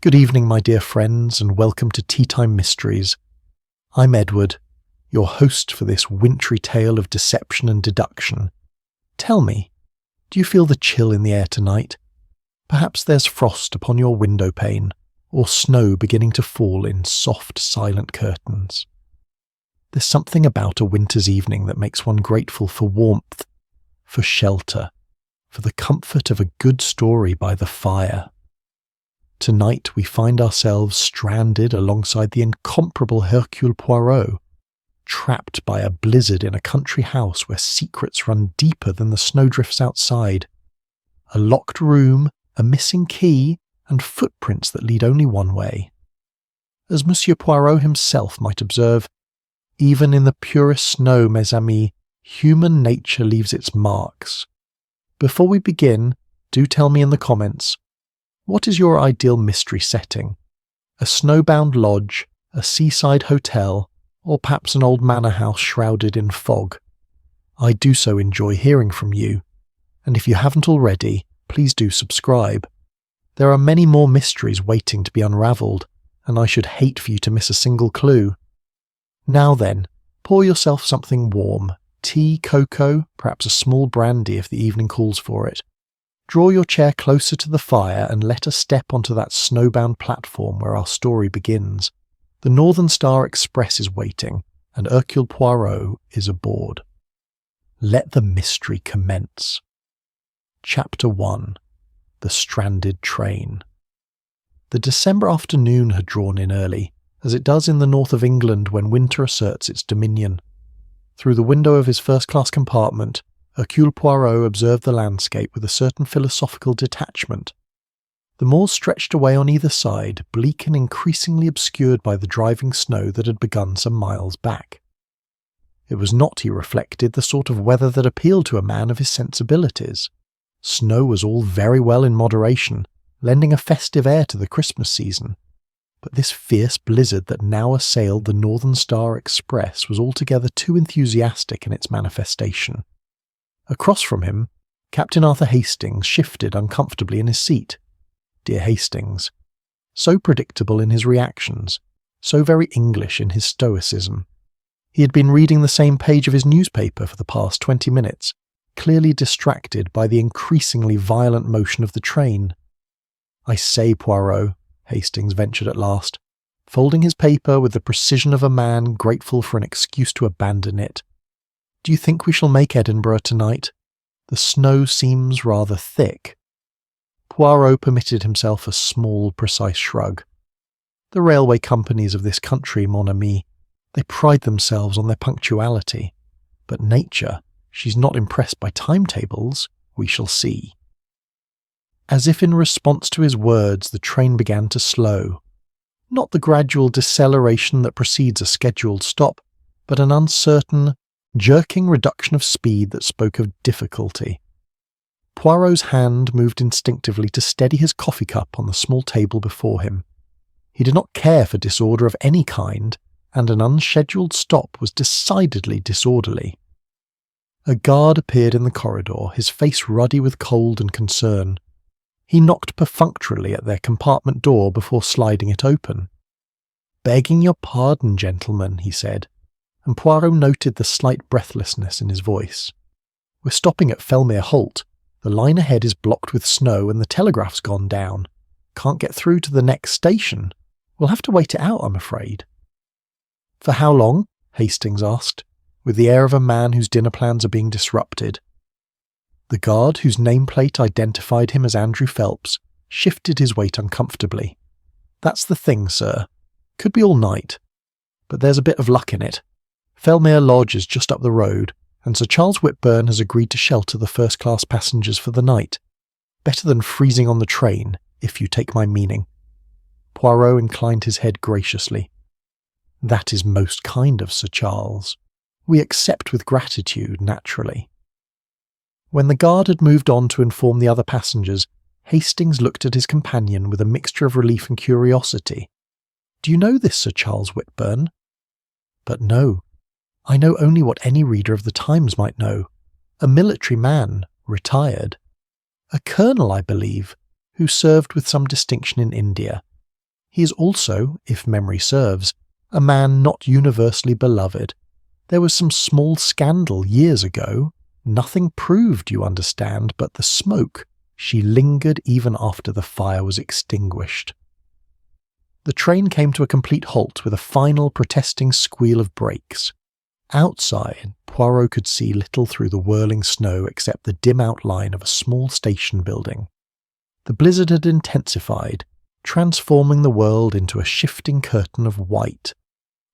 Good evening, my dear friends, and welcome to Tea Time Mysteries. I'm Edward, your host for this wintry tale of deception and deduction. Tell me, do you feel the chill in the air tonight? Perhaps there's frost upon your window pane, or snow beginning to fall in soft, silent curtains. There's something about a winter's evening that makes one grateful for warmth, for shelter, for the comfort of a good story by the fire. Tonight we find ourselves stranded alongside the incomparable Hercule Poirot, trapped by a blizzard in a country house where secrets run deeper than the snowdrifts outside. A locked room, a missing key, and footprints that lead only one way. As Monsieur Poirot himself might observe, even in the purest snow, mes amis, human nature leaves its marks. Before we begin, do tell me in the comments, what is your ideal mystery setting? A snowbound lodge, a seaside hotel, or perhaps an old manor house shrouded in fog? I do so enjoy hearing from you, and if you haven't already, please do subscribe. There are many more mysteries waiting to be unravelled, and I should hate for you to miss a single clue. Now then, pour yourself something warm, tea, cocoa, perhaps a small brandy if the evening calls for it. Draw your chair closer to the fire and let us step onto that snowbound platform where our story begins. The Northern Star Express is waiting, and Hercule Poirot is aboard. Let the mystery commence. Chapter 1. The Stranded Train. The December afternoon had drawn in early, as it does in the north of England when winter asserts its dominion. Through the window of his first-class compartment, Hercule Poirot observed the landscape with a certain philosophical detachment. The moors stretched away on either side, bleak and increasingly obscured by the driving snow that had begun some miles back. It was not, he reflected, the sort of weather that appealed to a man of his sensibilities. Snow was all very well in moderation, lending a festive air to the Christmas season, but this fierce blizzard that now assailed the Northern Star Express was altogether too enthusiastic in its manifestation. Across from him, Captain Arthur Hastings shifted uncomfortably in his seat. Dear Hastings, so predictable in his reactions, so very English in his stoicism. He had been reading the same page of his newspaper for the past 20 minutes, clearly distracted by the increasingly violent motion of the train. I say, Poirot, Hastings ventured at last, folding his paper with the precision of a man grateful for an excuse to abandon it. Do you think we shall make Edinburgh tonight? The snow seems rather thick. Poirot permitted himself a small, precise shrug. The railway companies of this country, mon ami, they pride themselves on their punctuality. But nature, she's not impressed by timetables, we shall see. As if in response to his words, the train began to slow. Not the gradual deceleration that precedes a scheduled stop, but an uncertain, jerking reduction of speed that spoke of difficulty. Poirot's hand moved instinctively to steady his coffee cup on the small table before him. He did not care for disorder of any kind, and an unscheduled stop was decidedly disorderly. A guard appeared in the corridor, his face ruddy with cold and concern. He knocked perfunctorily at their compartment door before sliding it open. "Begging your pardon, gentlemen," he said, and Poirot noted the slight breathlessness in his voice. "We're stopping at Fellmere Halt. The line ahead is blocked with snow and the telegraph's gone down. Can't get through to the next station. We'll have to wait it out, I'm afraid." "For how long?" Hastings asked, with the air of a man whose dinner plans are being disrupted. The guard, whose nameplate identified him as Andrew Phelps, shifted his weight uncomfortably. "That's the thing, sir. Could be all night. But there's a bit of luck in it. Fellmere Lodge is just up the road, and Sir Charles Whitburn has agreed to shelter the first-class passengers for the night. Better than freezing on the train, if you take my meaning." Poirot inclined his head graciously. "That is most kind of Sir Charles. We accept with gratitude, naturally." When the guard had moved on to inform the other passengers, Hastings looked at his companion with a mixture of relief and curiosity. "Do you know this Sir Charles Whitburn?" "But no. I know only what any reader of the Times might know. A military man, retired. A colonel, I believe, who served with some distinction in India. He is also, if memory serves, a man not universally beloved. There was some small scandal years ago. Nothing proved, you understand, but the smoke. She lingered even after the fire was extinguished. The train came to a complete halt with a final protesting squeal of brakes. Outside, Poirot could see little through the whirling snow except the dim outline of a small station building. The blizzard had intensified, transforming the world into a shifting curtain of white.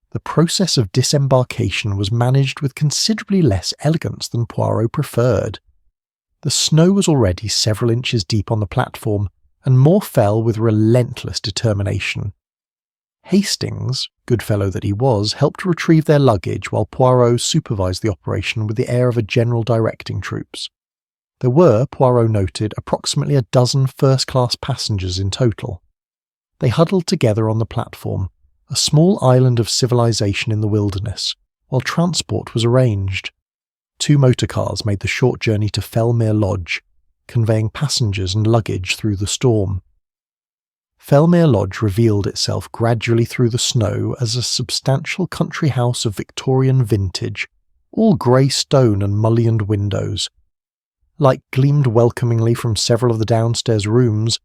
The process of disembarkation was managed with considerably less elegance than Poirot preferred. The snow was already several inches deep on the platform, and more fell with relentless determination. Hastings, good fellow that he was, helped retrieve their luggage while Poirot supervised the operation with the air of a general directing troops. There were, Poirot noted, approximately a dozen first-class passengers in total. They huddled together on the platform, a small island of civilization in the wilderness, while transport was arranged. 2 motor cars made the short journey to Fellmere Lodge, conveying passengers and luggage through the storm. Fellmere Lodge revealed itself gradually through the snow as a substantial country house of Victorian vintage, all grey stone and mullioned windows. Light gleamed welcomingly from several of the downstairs rooms,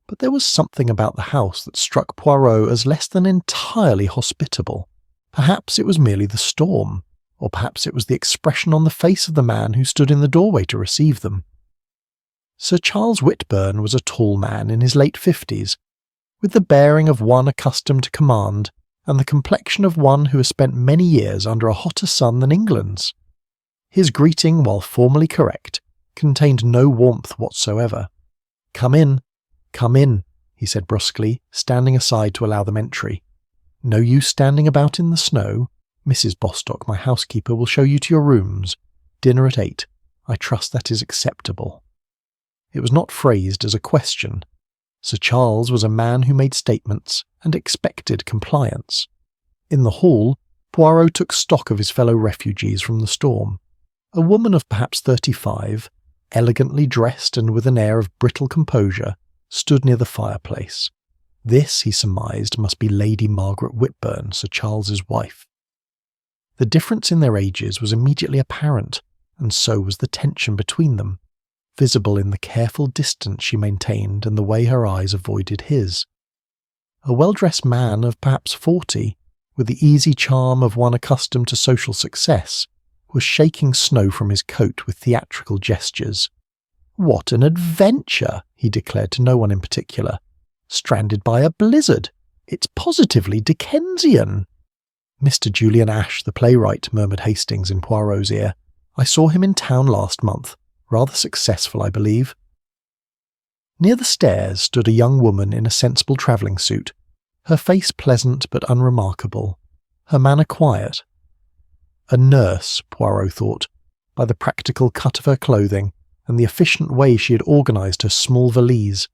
but there was something about the house that struck Poirot as less than entirely hospitable. Perhaps it was merely the storm, or perhaps it was the expression on the face of the man who stood in the doorway to receive them. Sir Charles Whitburn was a tall man in his late 50s, with the bearing of one accustomed to command and the complexion of one who has spent many years under a hotter sun than England's. His greeting, while formally correct, contained no warmth whatsoever. "Come in, he said brusquely, standing aside to allow them entry. "No use standing about in the snow. Mrs. Bostock, my housekeeper, will show you to your rooms. Dinner at 8. I trust that is acceptable." It was not phrased as a question. Sir Charles was a man who made statements and expected compliance. In the hall, Poirot took stock of his fellow refugees from the storm. A woman of perhaps 35, elegantly dressed and with an air of brittle composure, stood near the fireplace. This, he surmised, must be Lady Margaret Whitburn, Sir Charles's wife. The difference in their ages was immediately apparent, and so was the tension between them, visible in the careful distance she maintained and the way her eyes avoided his. A well-dressed man of perhaps 40, with the easy charm of one accustomed to social success, was shaking snow from his coat with theatrical gestures. "What an adventure!" he declared to no one in particular. "Stranded by a blizzard! It's positively Dickensian!" "Mr. Julian Ash, the playwright," murmured Hastings in Poirot's ear. "I saw him in town last month. Rather successful, I believe." Near the stairs stood a young woman in a sensible travelling suit, her face pleasant but unremarkable, her manner quiet. A nurse, Poirot thought, by the practical cut of her clothing and the efficient way she had organised her small valise.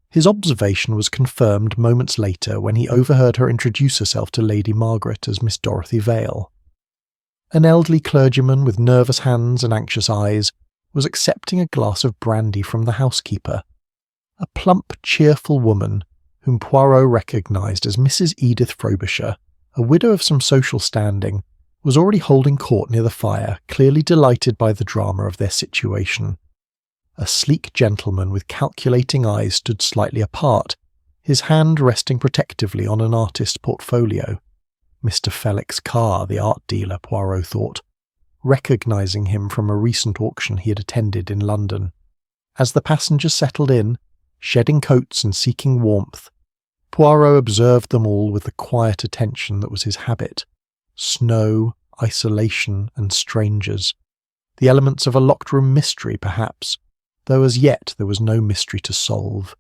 His observation was confirmed moments later when he overheard her introduce herself to Lady Margaret as Miss Dorothy Vale. An elderly clergyman with nervous hands and anxious eyes was accepting a glass of brandy from the housekeeper. A plump, cheerful woman, whom Poirot recognised as Mrs. Edith Frobisher, a widow of some social standing, was already holding court near the fire, clearly delighted by the drama of their situation. A sleek gentleman with calculating eyes stood slightly apart, his hand resting protectively on an artist's portfolio. Mr. Felix Carr, the art dealer, Poirot thought, recognising him from a recent auction he had attended in London. As the passengers settled in, shedding coats and seeking warmth, Poirot observed them all with the quiet attention that was his habit. Snow, isolation, and strangers. The elements of a locked-room mystery, perhaps, though as yet there was no mystery to solve.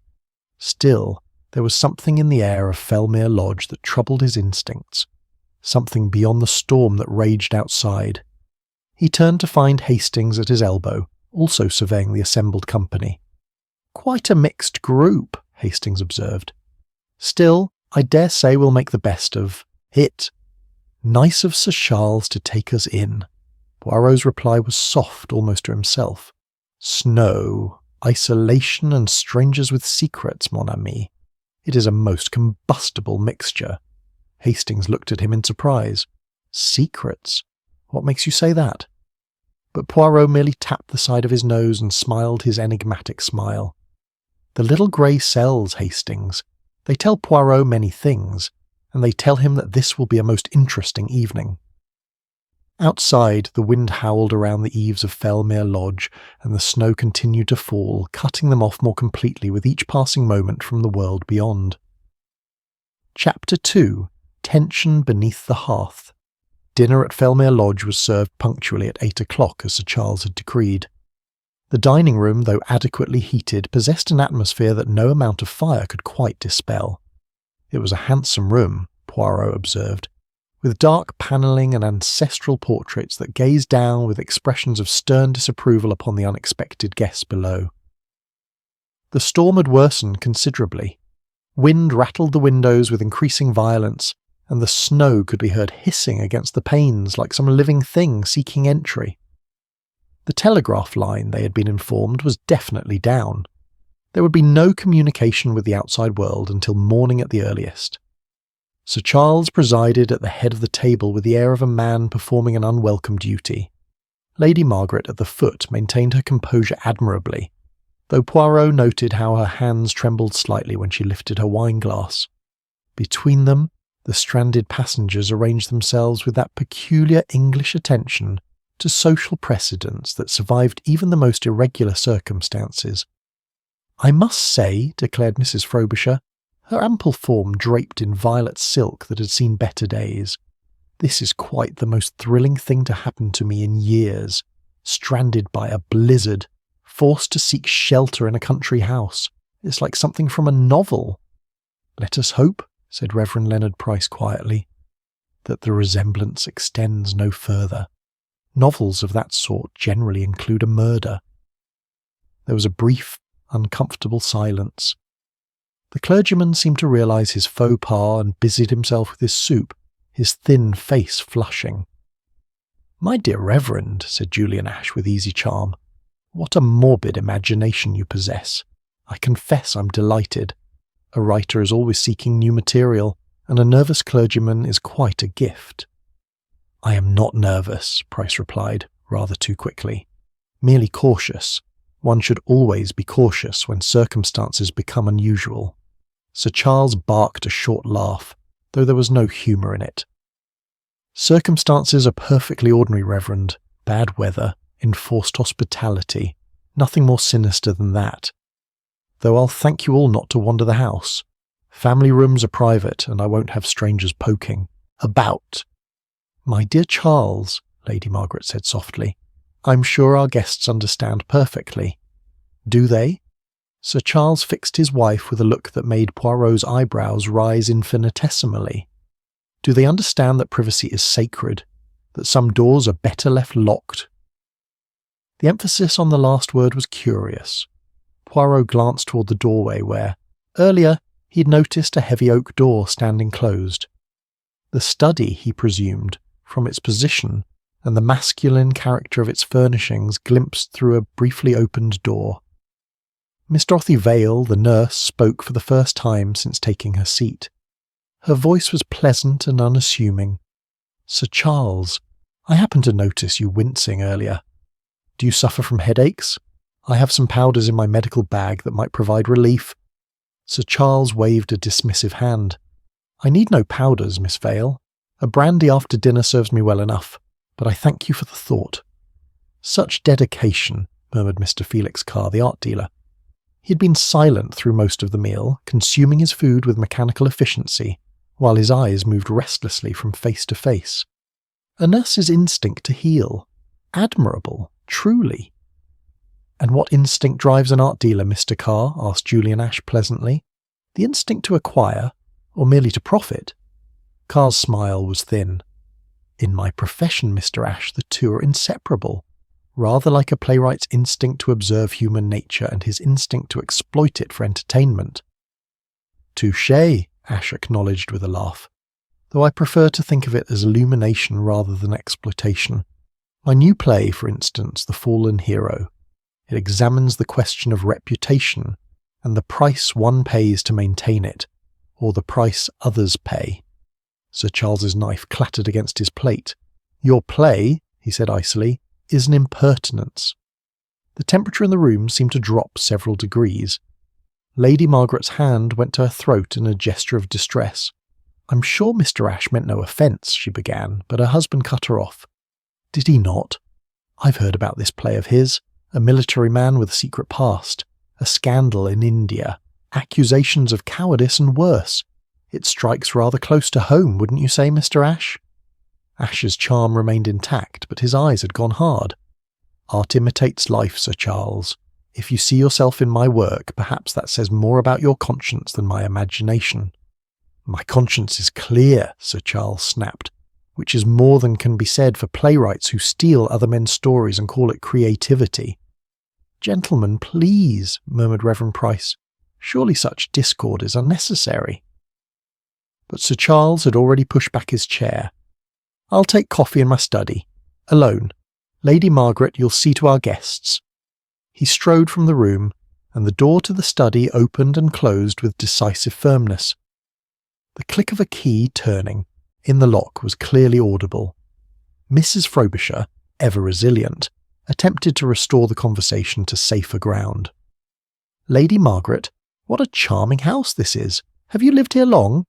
Still, there was something in the air of Fellmere Lodge that troubled his instincts, something beyond the storm that raged outside. He turned to find Hastings at his elbow, also surveying the assembled company. "Quite a mixed group," Hastings observed. "Still, I dare say we'll make the best of it. Nice of Sir Charles to take us in." Poirot's reply was soft almost to himself. "Snow, isolation and strangers with secrets, mon ami. It is a most combustible mixture." Hastings looked at him in surprise. "Secrets? What makes you say that?" But Poirot merely tapped the side of his nose and smiled his enigmatic smile. "The little grey cells, Hastings. They tell Poirot many things, and they tell him that this will be a most interesting evening." Outside, the wind howled around the eaves of Fellmere Lodge, and the snow continued to fall, cutting them off more completely with each passing moment from the world beyond. Chapter 2. Tension Beneath the Hearth. Dinner at Fellmere Lodge was served punctually at 8 o'clock, as Sir Charles had decreed. The dining room, though adequately heated, possessed an atmosphere that no amount of fire could quite dispel. It was a handsome room, Poirot observed, with dark panelling and ancestral portraits that gazed down with expressions of stern disapproval upon the unexpected guests below. The storm had worsened considerably. Wind rattled the windows with increasing violence, and the snow could be heard hissing against the panes like some living thing seeking entry. The telegraph line, they had been informed, was definitely down. There would be no communication with the outside world until morning at the earliest. Sir Charles presided at the head of the table with the air of a man performing an unwelcome duty. Lady Margaret at the foot maintained her composure admirably, though Poirot noted how her hands trembled slightly when she lifted her wine-glass. Between them, the stranded passengers arranged themselves with that peculiar English attention to social precedents that survived even the most irregular circumstances. "I must say," declared Mrs. Frobisher, her ample form draped in violet silk that had seen better days, "this is quite the most thrilling thing to happen to me in years. Stranded by a blizzard, forced to seek shelter in a country house. It's like something from a novel." "Let us hope," said Reverend Leonard Price quietly, "that the resemblance extends no further. Novels of that sort generally include a murder." There was a brief, uncomfortable silence. The clergyman seemed to realise his faux pas and busied himself with his soup, his thin face flushing. "My dear Reverend," said Julian Ash with easy charm, "what a morbid imagination you possess. I confess I'm delighted. A writer is always seeking new material, and a nervous clergyman is quite a gift." "I am not nervous," Price replied, rather too quickly. "Merely cautious. One should always be cautious when circumstances become unusual." Sir Charles barked a short laugh, though there was no humour in it. "Circumstances are perfectly ordinary, Reverend. Bad weather, enforced hospitality, nothing more sinister than that. Though I'll thank you all not to wander the house. Family rooms are private, and I won't have strangers poking about." "My dear Charles," Lady Margaret said softly, "I'm sure our guests understand perfectly." "Do they?" Sir Charles fixed his wife with a look that made Poirot's eyebrows rise infinitesimally. "Do they understand that privacy is sacred, that some doors are better left locked?" The emphasis on the last word was curious. Poirot glanced toward the doorway where, earlier, he had noticed a heavy oak door standing closed. The study, he presumed, from its position and the masculine character of its furnishings, glimpsed through a briefly opened door. Miss Dorothy Vale, the nurse, spoke for the first time since taking her seat. Her voice was pleasant and unassuming. "Sir Charles, I happened to notice you wincing earlier. Do you suffer from headaches? I have some powders in my medical bag that might provide relief." Sir Charles waved a dismissive hand. "I need no powders, Miss Vale. A brandy after dinner serves me well enough, but I thank you for the thought." "Such dedication," murmured Mr. Felix Carr, the art dealer. He had been silent through most of the meal, consuming his food with mechanical efficiency, while his eyes moved restlessly from face to face. A nurse's instinct to heal. Admirable, truly. "And what instinct drives an art dealer, Mr. Carr?" asked Julian Ash pleasantly. "The instinct to acquire, or merely to profit?" Carr's smile was thin. "In my profession, Mr. Ash, the two are inseparable. Rather like a playwright's instinct to observe human nature and his instinct to exploit it for entertainment." "Touché," Ash acknowledged with a laugh, "though I prefer to think of it as illumination rather than exploitation. My new play, for instance, The Fallen Hero. It examines the question of reputation and the price one pays to maintain it, or the price others pay? Sir Charles's knife clattered against his plate. Your play, he said icily, is an impertinence. The temperature in the room seemed to drop several degrees. Lady Margaret's hand went to her throat in a gesture of distress. I'm sure Mr. Ashe meant no offence, she began, but her husband cut her off. Did he not? I've heard about this play of his. A military man with a secret past. A scandal in India. Accusations of cowardice and worse. It strikes rather close to home, wouldn't you say, Mr. Ashe? Ashe's charm remained intact, but his eyes had gone hard. Art imitates life, Sir Charles. If you see yourself in my work, perhaps that says more about your conscience than my imagination. My conscience is clear, Sir Charles snapped, which is more than can be said for playwrights who steal other men's stories and call it creativity. Gentlemen, please, murmured Reverend Price. Surely such discord is unnecessary. But Sir Charles had already pushed back his chair. I'll take coffee in my study. Alone. Lady Margaret, you'll see to our guests. He strode from the room, and the door to the study opened and closed with decisive firmness. The click of a key turning in the lock was clearly audible. Mrs. Frobisher, ever resilient, attempted to restore the conversation to safer ground. Lady Margaret, what a charming house this is. Have you lived here long?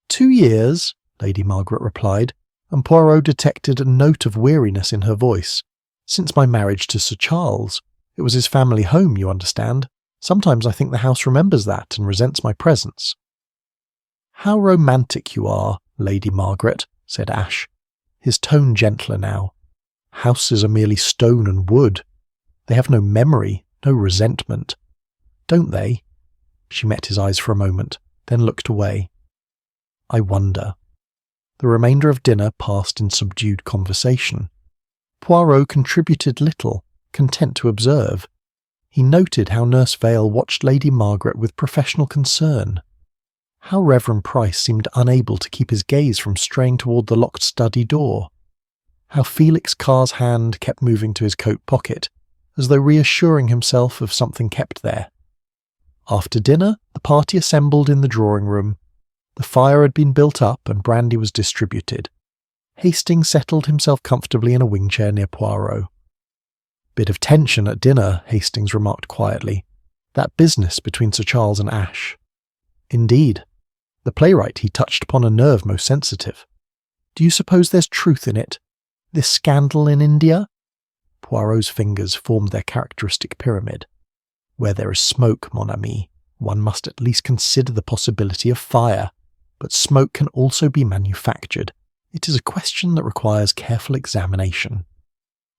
2 years, Lady Margaret replied, and Poirot detected a note of weariness in her voice. Since my marriage to Sir Charles. It was his family home, you understand. Sometimes I think the house remembers that and resents my presence. How romantic you are, Lady Margaret, said Ashe, his tone gentler now. Houses are merely stone and wood. They have no memory, no resentment. Don't they? She met his eyes for a moment, then looked away. I wonder. The remainder of dinner passed in subdued conversation. Poirot contributed little, content to observe. He noted how Nurse Vale watched Lady Margaret with professional concern. How Reverend Price seemed unable to keep his gaze from straying toward the locked study door. How Felix Carr's hand kept moving to his coat pocket, as though reassuring himself of something kept there. After dinner, the party assembled in the drawing-room. The fire had been built up and brandy was distributed. Hastings settled himself comfortably in a wing chair near Poirot. Bit of tension at dinner, Hastings remarked quietly. That business between Sir Charles and Ashe. Indeed. The playwright, he touched upon a nerve most sensitive. Do you suppose there's truth in it? This scandal in India? Poirot's fingers formed their characteristic pyramid. Where there is smoke, mon ami, one must at least consider the possibility of fire. But smoke can also be manufactured. It is a question that requires careful examination.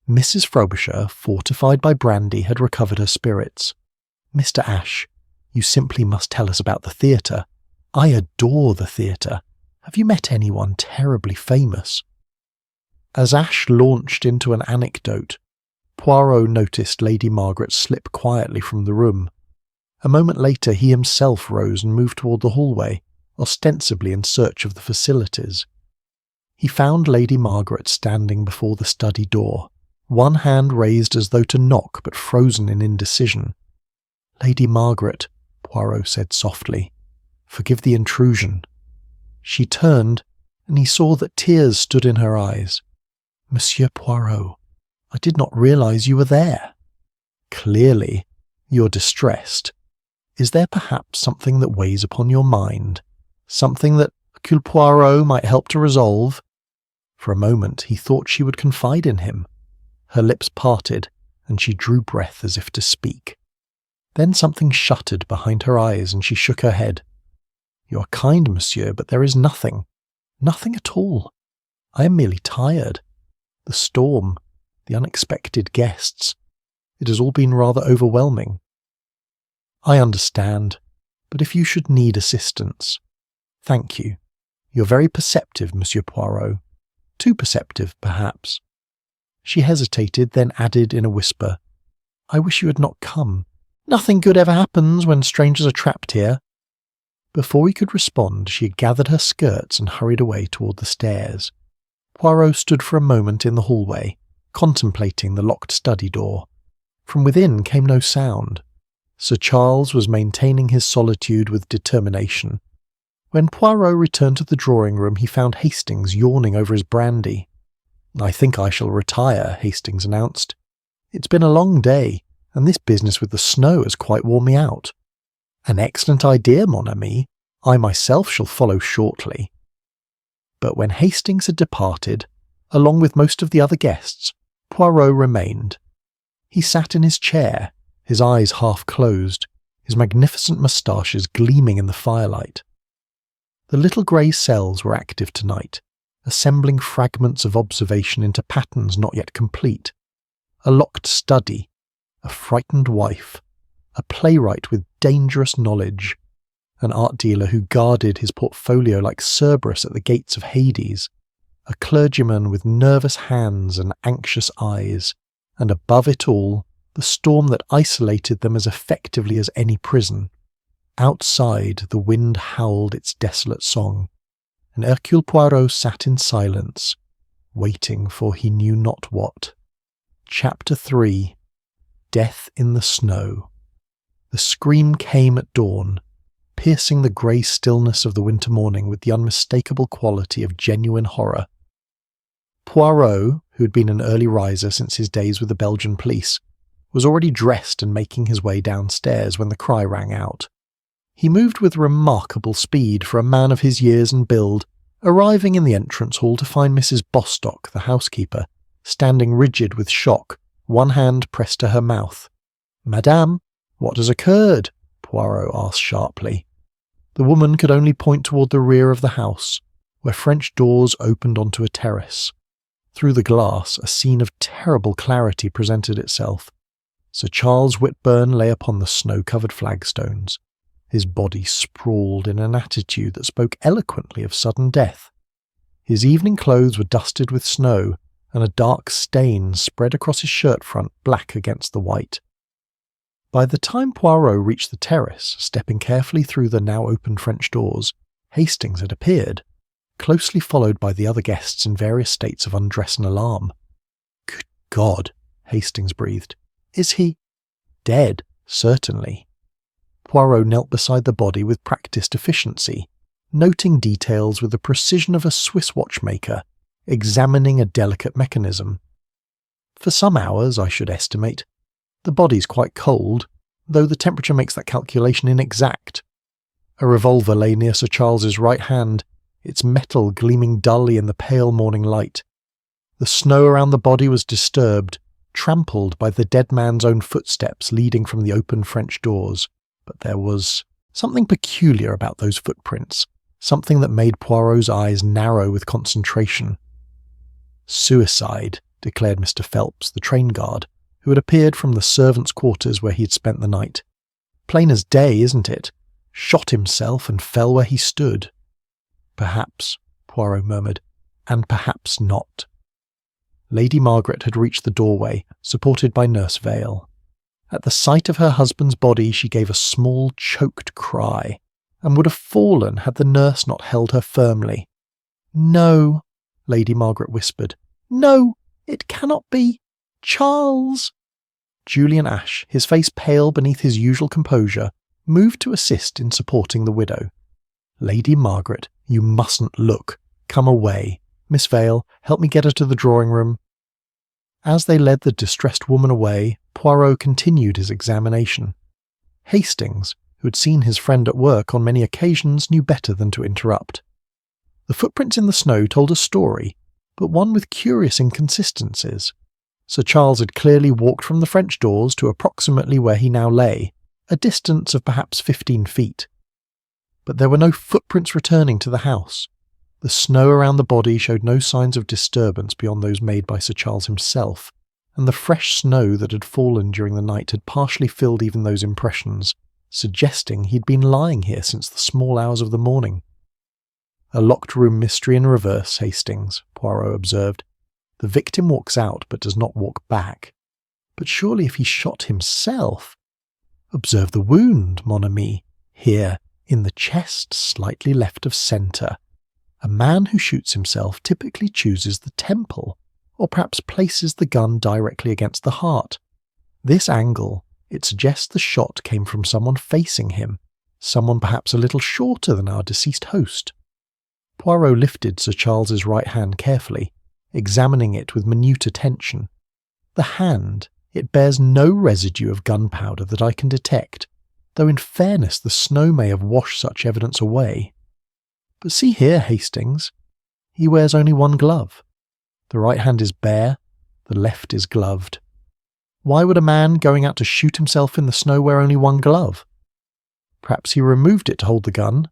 Mrs. Frobisher, fortified by brandy, had recovered her spirits. Mr. Ashe, you simply must tell us about the theatre. I adore the theatre. Have you met anyone terribly famous? As Ashe launched into an anecdote, Poirot noticed Lady Margaret slip quietly from the room. A moment later he himself rose and moved toward the hallway, ostensibly in search of the facilities. He found Lady Margaret standing before the study door, one hand raised as though to knock but frozen in indecision. Lady Margaret, Poirot said softly, forgive the intrusion. She turned, and he saw that tears stood in her eyes. Monsieur Poirot, I did not realize you were there. Clearly, you're distressed. Is there perhaps something that weighs upon your mind? Something that Hercule Poirot might help to resolve? For a moment he thought she would confide in him. Her lips parted, and she drew breath as if to speak. Then something shuttered behind her eyes, and she shook her head. You are kind, monsieur, but there is nothing. Nothing at all. I am merely tired. The storm, the unexpected guests. It has all been rather overwhelming. I understand, but if you should need assistance... Thank you. You're very perceptive, Monsieur Poirot. Too perceptive, perhaps. She hesitated, then added in a whisper, I wish you had not come. Nothing good ever happens when strangers are trapped here. Before he could respond, she had gathered her skirts and hurried away toward the stairs. Poirot stood for a moment in the hallway, contemplating the locked study door. From within came no sound. Sir Charles was maintaining his solitude with determination. When Poirot returned to the drawing-room, he found Hastings yawning over his brandy. "I think I shall retire," Hastings announced. "It's been a long day, and this business with the snow has quite worn me out." "An excellent idea, mon ami. I myself shall follow shortly." But when Hastings had departed, along with most of the other guests, Poirot remained. He sat in his chair, his eyes half closed, his magnificent moustaches gleaming in the firelight. The little grey cells were active tonight, assembling fragments of observation into patterns not yet complete. A locked study, a frightened wife, a playwright with dangerous knowledge, an art dealer who guarded his portfolio like Cerberus at the gates of Hades, a clergyman with nervous hands and anxious eyes, and above it all, the storm that isolated them as effectively as any prison. Outside, the wind howled its desolate song, and Hercule Poirot sat in silence, waiting for he knew not what. Chapter 3. Death in the Snow. The scream came at dawn, piercing the grey stillness of the winter morning with the unmistakable quality of genuine horror. Poirot, who had been an early riser since his days with the Belgian police, was already dressed and making his way downstairs when the cry rang out. He moved with remarkable speed for a man of his years and build, arriving in the entrance hall to find Mrs. Bostock, the housekeeper, standing rigid with shock, one hand pressed to her mouth. "Madame, what has occurred?" Poirot asked sharply. The woman could only point toward the rear of the house, where French doors opened onto a terrace. Through the glass, a scene of terrible clarity presented itself. Sir Charles Whitburn lay upon the snow-covered flagstones, his body sprawled in an attitude that spoke eloquently of sudden death. His evening clothes were dusted with snow, and a dark stain spread across his shirt front, black against the white. By the time Poirot reached the terrace, stepping carefully through the now open French doors, Hastings had appeared, closely followed by the other guests in various states of undress and alarm. "Good God," Hastings breathed. "Is he dead?" "Certainly." Poirot knelt beside the body with practised efficiency, noting details with the precision of a Swiss watchmaker, examining a delicate mechanism. "For some hours, I should estimate. The body's quite cold, though the temperature makes that calculation inexact." A revolver lay near Sir Charles's right hand, its metal gleaming dully in the pale morning light. The snow around the body was disturbed, trampled by the dead man's own footsteps leading from the open French doors. But there was something peculiar about those footprints, something that made Poirot's eyes narrow with concentration. "Suicide," declared Mr. Phelps, the train guard, who had appeared from the servants' quarters where he had spent the night. "Plain as day, isn't it? Shot himself and fell where he stood." "Perhaps," Poirot murmured, "and perhaps not." Lady Margaret had reached the doorway, supported by Nurse Vale. At the sight of her husband's body, she gave a small, choked cry, and would have fallen had the nurse not held her firmly. "No," Lady Margaret whispered. "No, it cannot be. Charles!" Julian Ash, his face pale beneath his usual composure, moved to assist in supporting the widow. "Lady Margaret, you mustn't look. Come away. Miss Vale, help me get her to the drawing-room." As they led the distressed woman away, Poirot continued his examination. Hastings, who had seen his friend at work on many occasions, knew better than to interrupt. The footprints in the snow told a story, but one with curious inconsistencies. Sir Charles had clearly walked from the French doors to approximately where he now lay, a distance of perhaps 15 feet. But there were no footprints returning to the house. The snow around the body showed no signs of disturbance beyond those made by Sir Charles himself, and the fresh snow that had fallen during the night had partially filled even those impressions, suggesting he'd been lying here since the small hours of the morning. "A locked room mystery in reverse, Hastings," Poirot observed. "The victim walks out but does not walk back. But surely if he shot himself— Observe the wound, mon ami, here, in the chest, slightly left of centre. A man who shoots himself typically chooses the temple, or perhaps places the gun directly against the heart. This angle, it suggests the shot came from someone facing him, Someone perhaps a little shorter than our deceased host. Poirot lifted Sir Charles's right hand carefully, examining it with minute attention. The hand, it bears no residue of gunpowder that I can detect, though in fairness the snow may have washed such evidence away. But see here, Hastings, he wears only one glove. The right hand is bare, the left is gloved. Why would a man going out to shoot himself in the snow wear only one glove? Perhaps he removed it to hold the gun.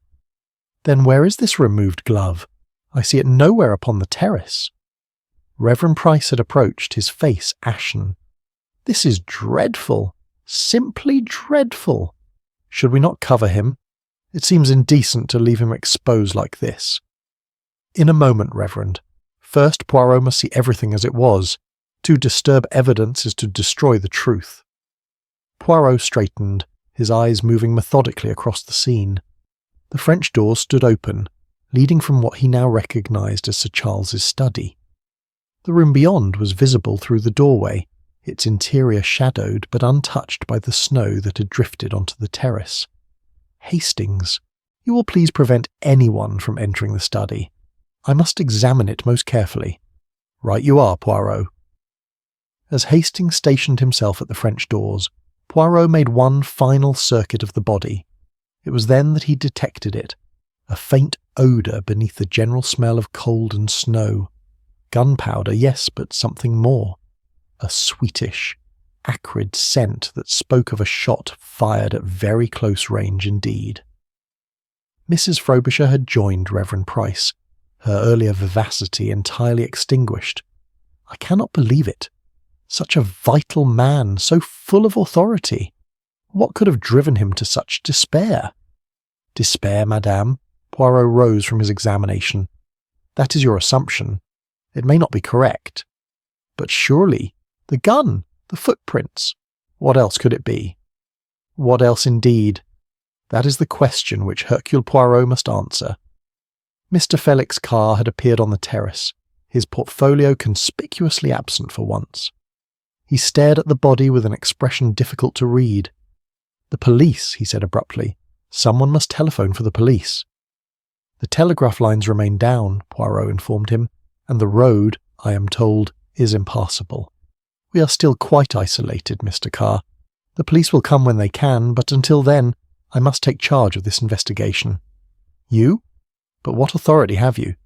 Then where is this removed glove? I see it nowhere upon the terrace. Reverend Price had approached, his face ashen. This is dreadful, simply dreadful. Should we not cover him? It seems indecent to leave him exposed like this. In a moment, Reverend. First, Poirot must see everything as it was. To disturb evidence is to destroy the truth. Poirot straightened, his eyes moving methodically across the scene. The French door stood open, leading from what he now recognised as Sir Charles's study. The room beyond was visible through the doorway, its interior shadowed but untouched by the snow that had drifted onto the terrace. Hastings, you will please prevent anyone from entering the study. I must examine it most carefully. Right you are, Poirot. As Hastings stationed himself at the French doors, Poirot made one final circuit of the body. It was then that he detected it, a faint odour beneath the general smell of cold and snow. Gunpowder, yes, but something more. A sweetish, acrid scent that spoke of a shot fired at very close range indeed. Mrs. Frobisher had joined Reverend Price, her earlier vivacity entirely extinguished. I cannot believe it. Such a vital man, so full of authority. What could have driven him to such despair? Despair, madame? Poirot rose from his examination. That is your assumption. It may not be correct. But surely, the gun, the footprints, what else could it be? What else indeed? That is the question which Hercule Poirot must answer. Mr. Felix Carr had appeared on the terrace, his portfolio conspicuously absent for once. He stared at the body with an expression difficult to read. The police, he said abruptly. Someone must telephone for the police. The telegraph lines remain down, Poirot informed him, and the road, I am told, is impassable. We are still quite isolated, Mr. Carr. The police will come when they can, but until then, I must take charge of this investigation. You? But what authority have you?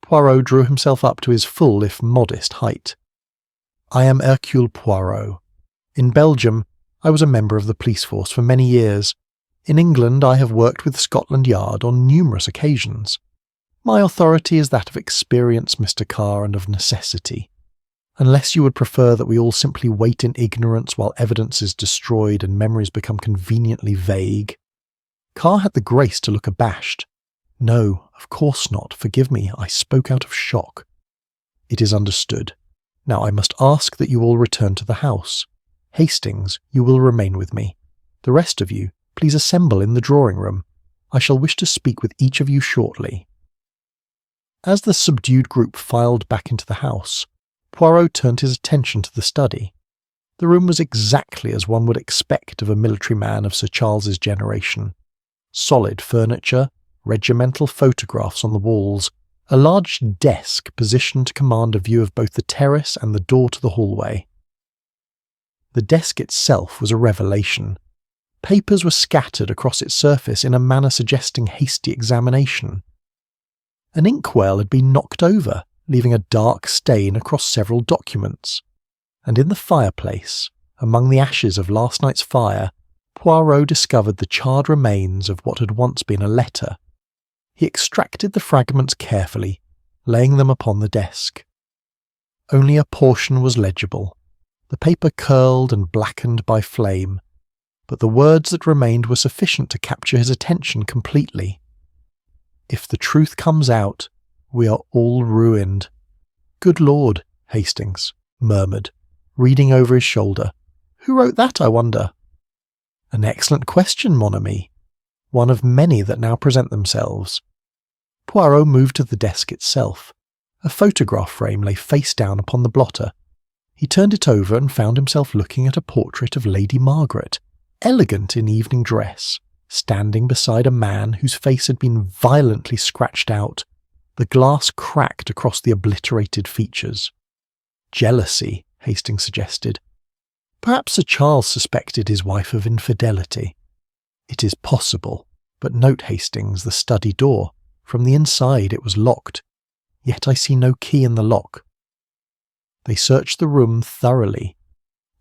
Poirot drew himself up to his full, if modest, height. I am Hercule Poirot. In Belgium, I was a member of the police force for many years. In England, I have worked with Scotland Yard on numerous occasions. My authority is that of experience, Mr. Carr, and of necessity. Unless you would prefer that we all simply wait in ignorance while evidence is destroyed and memories become conveniently vague. Carr had the grace to look abashed. No, of course not. Forgive me, I spoke out of shock. It is understood. Now I must ask that you all return to the house. Hastings, you will remain with me. The rest of you, please assemble in the drawing-room. I shall wish to speak with each of you shortly. As the subdued group filed back into the house, Poirot turned his attention to the study. The room was exactly as one would expect of a military man of Sir Charles's generation. Solid furniture, regimental photographs on the walls, a large desk positioned to command a view of both the terrace and the door to the hallway. The desk itself was a revelation. Papers were scattered across its surface in a manner suggesting hasty examination. An inkwell had been knocked over, leaving a dark stain across several documents. And in the fireplace, among the ashes of last night's fire, Poirot discovered the charred remains of what had once been a letter. He extracted the fragments carefully, laying them upon the desk. Only a portion was legible, the paper curled and blackened by flame, but the words that remained were sufficient to capture his attention completely. If the truth comes out, we are all ruined. Good Lord, Hastings murmured, reading over his shoulder. Who wrote that, I wonder? An excellent question, mon ami. One of many that now present themselves. Poirot moved to the desk itself. A photograph frame lay face down upon the blotter. He turned it over and found himself looking at a portrait of Lady Margaret, elegant in evening dress, standing beside a man whose face had been violently scratched out. The glass cracked across the obliterated features. Jealousy, Hastings suggested. Perhaps Sir Charles suspected his wife of infidelity. It is possible, but note, Hastings, the study door. From the inside it was locked, yet I see no key in the lock. They searched the room thoroughly.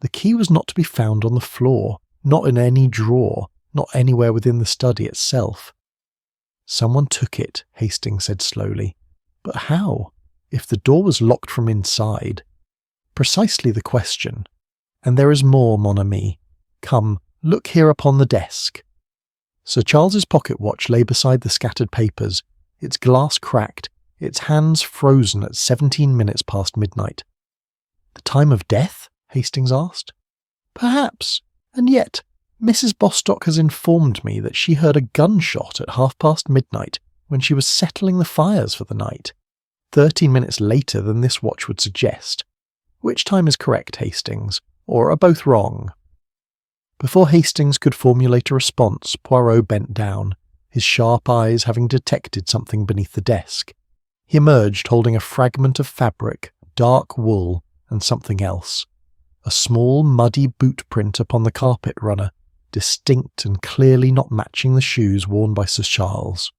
The key was not to be found on the floor, not in any drawer, not anywhere within the study itself. Someone took it, Hastings said slowly. But how, if the door was locked from inside? Precisely the question. And there is more, mon ami. Come, look here upon the desk. Sir Charles's pocket watch lay beside the scattered papers, its glass cracked, its hands frozen at 17 minutes past midnight. The time of death? Hastings asked. Perhaps, and yet Mrs. Bostock has informed me that she heard a gunshot at midnight when she was settling the fires for the night, 13 minutes later than this watch would suggest. Which time is correct, Hastings, or are both wrong? Before Hastings could formulate a response, Poirot bent down, his sharp eyes having detected something beneath the desk. He emerged holding a fragment of fabric, dark wool, and something else. A small, muddy boot print upon the carpet runner, distinct and clearly not matching the shoes worn by Sir Charles.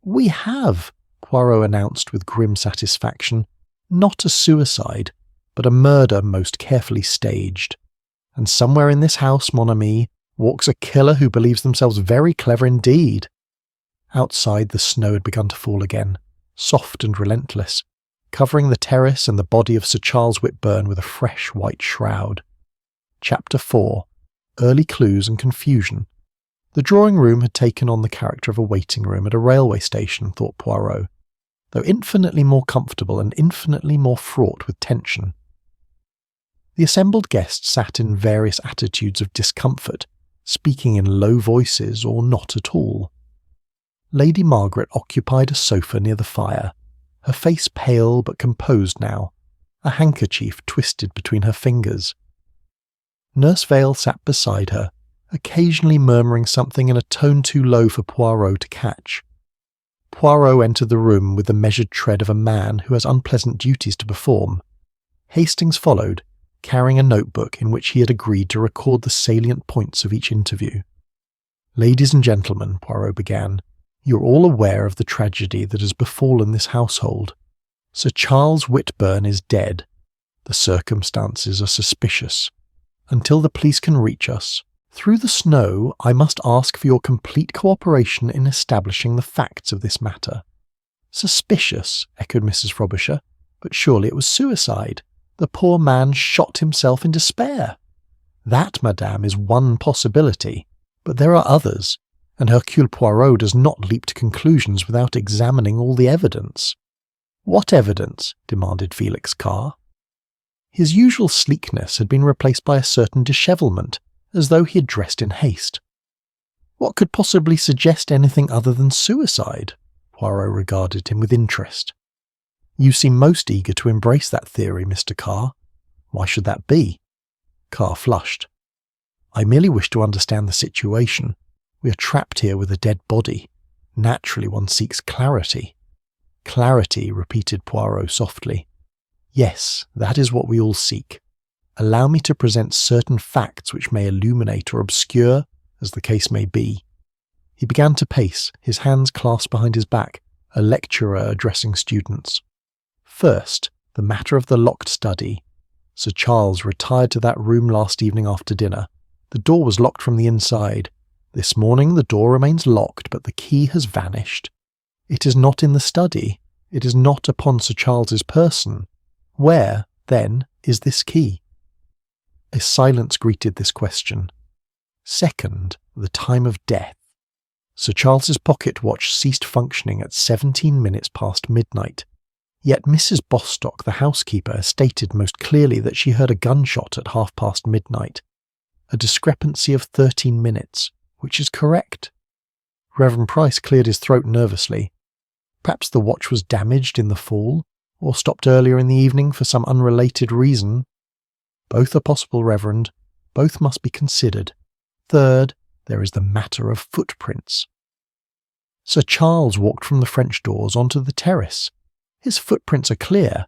"We have," Poirot announced with grim satisfaction, "not a suicide, but a murder most carefully staged. And somewhere in this house, mon ami, walks a killer who believes themselves very clever indeed." Outside, the snow had begun to fall again, soft and relentless, covering the terrace and the body of Sir Charles Whitburn with a fresh white shroud. Chapter 4. Early Clues and Confusion. The drawing-room had taken on the character of a waiting room at a railway station, thought Poirot, though infinitely more comfortable and infinitely more fraught with tension. The assembled guests sat in various attitudes of discomfort, speaking in low voices or not at all. Lady Margaret occupied a sofa near the fire, her face pale but composed now, a handkerchief twisted between her fingers. Nurse Vale sat beside her, occasionally murmuring something in a tone too low for Poirot to catch. Poirot entered the room with the measured tread of a man who has unpleasant duties to perform. Hastings followed, carrying a notebook in which he had agreed to record the salient points of each interview. "Ladies and gentlemen," Poirot began, "you are all aware of the tragedy that has befallen this household. Sir Charles Whitburn is dead. The circumstances are suspicious. Until the police can reach us, through the snow, I must ask for your complete cooperation in establishing the facts of this matter." "Suspicious," echoed Mrs. Frobisher, "but surely it was suicide. The poor man shot himself in despair." "That, madame, is one possibility, but there are others, and Hercule Poirot does not leap to conclusions without examining all the evidence." "What evidence?" demanded Felix Carr. His usual sleekness had been replaced by a certain dishevelment, as though he had dressed in haste. "What could possibly suggest anything other than suicide?" Poirot regarded him with interest. "You seem most eager to embrace that theory, Mr. Carr. Why should that be?" Carr flushed. "I merely wish to understand the situation. We are trapped here with a dead body. Naturally one seeks clarity." "Clarity," repeated Poirot softly. "Yes, that is what we all seek. Allow me to present certain facts which may illuminate or obscure, as the case may be." He began to pace, his hands clasped behind his back, a lecturer addressing students. "First, the matter of the locked study. Sir Charles retired to that room last evening after dinner. The door was locked from the inside. This morning the door remains locked, but the key has vanished. It is not in the study. It is not upon Sir Charles's person. Where, then, is this key?" A silence greeted this question. Second, the time of death. Sir Charles's pocket watch ceased functioning at 17 minutes past midnight. Yet Mrs. Bostock, the housekeeper, stated most clearly that she heard a gunshot at midnight. A discrepancy of 13 minutes, which is correct. Reverend Price cleared his throat nervously. Perhaps the watch was damaged in the fall, or stopped earlier in the evening for some unrelated reason. "Both are possible, Reverend. Both must be considered. Third, there is the matter of footprints. Sir Charles walked from the French doors onto the terrace. His footprints are clear,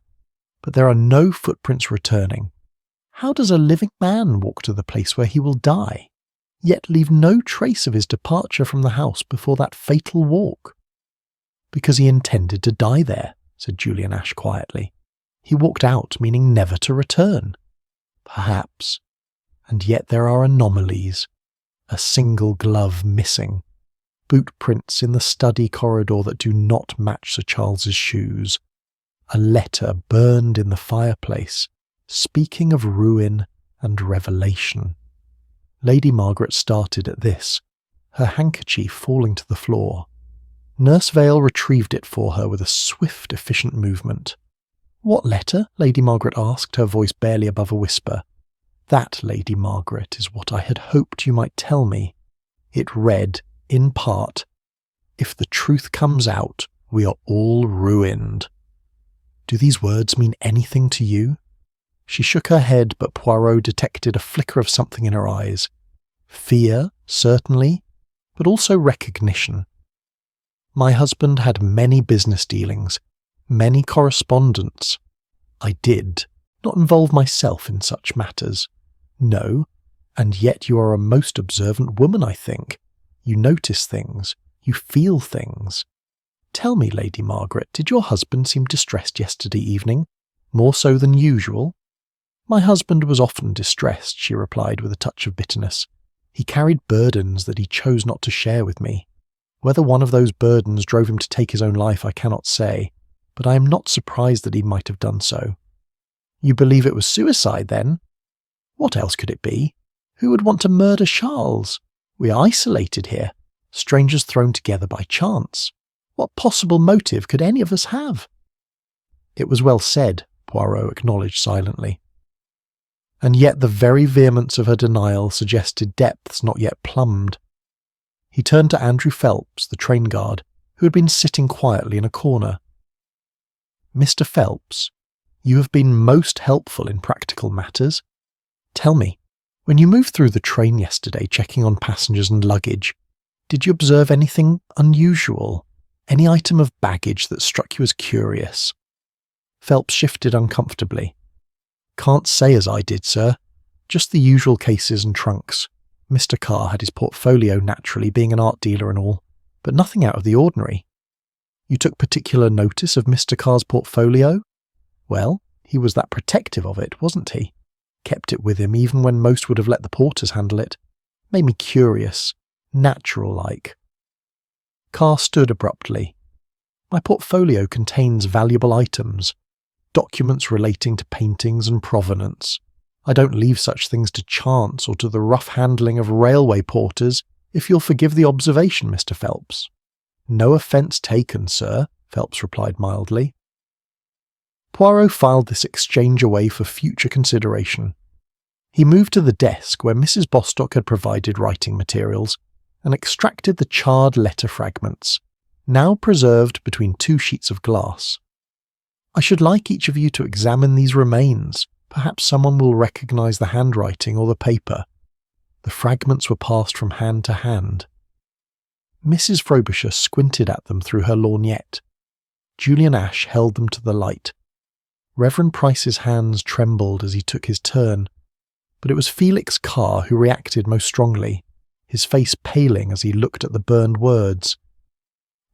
but there are no footprints returning. How does a living man walk to the place where he will die, yet leave no trace of his departure from the house before that fatal walk? Because he intended to die there, said Julian Ash quietly. He walked out, meaning never to return. Perhaps. And yet there are anomalies. A single glove missing. Boot prints in the study corridor that do not match Sir Charles's shoes. A letter burned in the fireplace, speaking of ruin and revelation. Lady Margaret started at this, her handkerchief falling to the floor. Nurse Vale retrieved it for her with a swift, efficient movement. "What letter?" Lady Margaret asked, her voice barely above a whisper. "That, Lady Margaret, is what I had hoped you might tell me." It read, in part, "If the truth comes out, we are all ruined." "Do these words mean anything to you?" She shook her head, but Poirot detected a flicker of something in her eyes. Fear, certainly, but also recognition. "My husband had many business dealings, many correspondence. I did not involve myself in such matters. No, and yet you are a most observant woman, I think. You notice things, you feel things. Tell me, Lady Margaret, did your husband seem distressed yesterday evening, more so than usual?" "My husband was often distressed," she replied with a touch of bitterness. "He carried burdens that he chose not to share with me. Whether one of those burdens drove him to take his own life I cannot say, but I am not surprised that he might have done so." "You believe it was suicide, then?" "What else could it be? Who would want to murder Charles? We are isolated here, strangers thrown together by chance. What possible motive could any of us have?" "It was well said," Poirot acknowledged silently. And yet the very vehemence of her denial suggested depths not yet plumbed. He turned to Andrew Phelps, the train guard, who had been sitting quietly in a corner. "Mr. Phelps, you have been most helpful in practical matters. Tell me, when you moved through the train yesterday checking on passengers and luggage, did you observe anything unusual? Any item of baggage that struck you as curious?" Phelps shifted uncomfortably. "Can't say as I did, sir. Just the usual cases and trunks. Mr. Carr had his portfolio, naturally, being an art dealer and all, but nothing out of the ordinary." "You took particular notice of Mr. Carr's portfolio?" "Well, he was that protective of it, wasn't he? Kept it with him even when most would have let the porters handle it. Made me curious, natural-like." Carr stood abruptly. "My portfolio contains valuable items, documents relating to paintings and provenance. I don't leave such things to chance or to the rough handling of railway porters, if you'll forgive the observation, Mr. Phelps." "No offence taken, sir," Phelps replied mildly. Poirot filed this exchange away for future consideration. He moved to the desk where Mrs. Bostock had provided writing materials and extracted the charred letter fragments, now preserved between two sheets of glass. "I should like each of you to examine these remains. Perhaps someone will recognise the handwriting or the paper." The fragments were passed from hand to hand. Mrs. Frobisher squinted at them through her lorgnette. Julian Ash held them to the light. Reverend Price's hands trembled as he took his turn, but it was Felix Carr who reacted most strongly, his face paling as he looked at the burned words.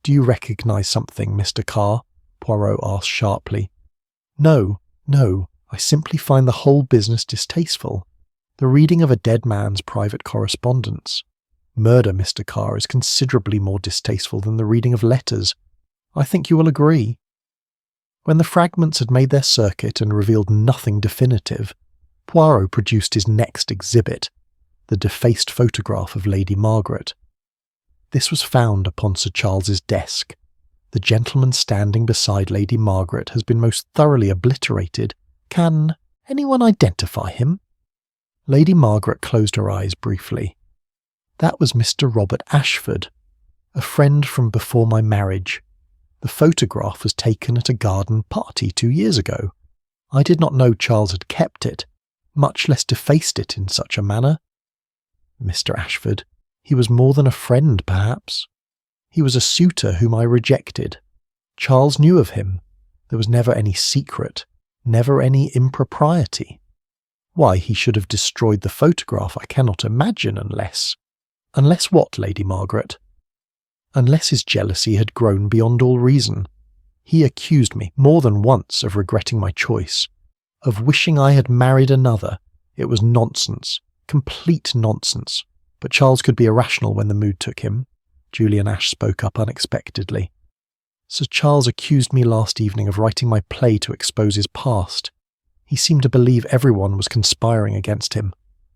"Do you recognise something, Mr. Carr?" Poirot asked sharply. No, I simply find the whole business distasteful. The reading of a dead man's private correspondence. Murder, Mr. Carr, is considerably more distasteful than the reading of letters. I think you will agree." When the fragments had made their circuit and revealed nothing definitive, Poirot produced his next exhibit, the defaced photograph of Lady Margaret. This was found upon Sir Charles's desk. The gentleman standing beside Lady Margaret has been most thoroughly obliterated. Can anyone identify him? Lady Margaret closed her eyes briefly. "That was Mr. Robert Ashford, a friend from before my marriage. The photograph was taken at a garden party 2 years ago. I did not know Charles had kept it, much less defaced it in such a manner." "Mr. Ashford, He was more than a friend, perhaps. He was a suitor whom I rejected. Charles knew of him. There was never any secret, never any impropriety. Why he should have destroyed the photograph I cannot imagine unless— Unless what, Lady Margaret? Unless his jealousy had grown beyond all reason. He accused me more than once of regretting my choice, of wishing I had married another. It was nonsense, complete nonsense. But Charles could be irrational when the mood took him. Julian Ash spoke up unexpectedly. Sir Charles accused me last evening of writing my play to expose his past. He seemed to believe everyone was conspiring against him.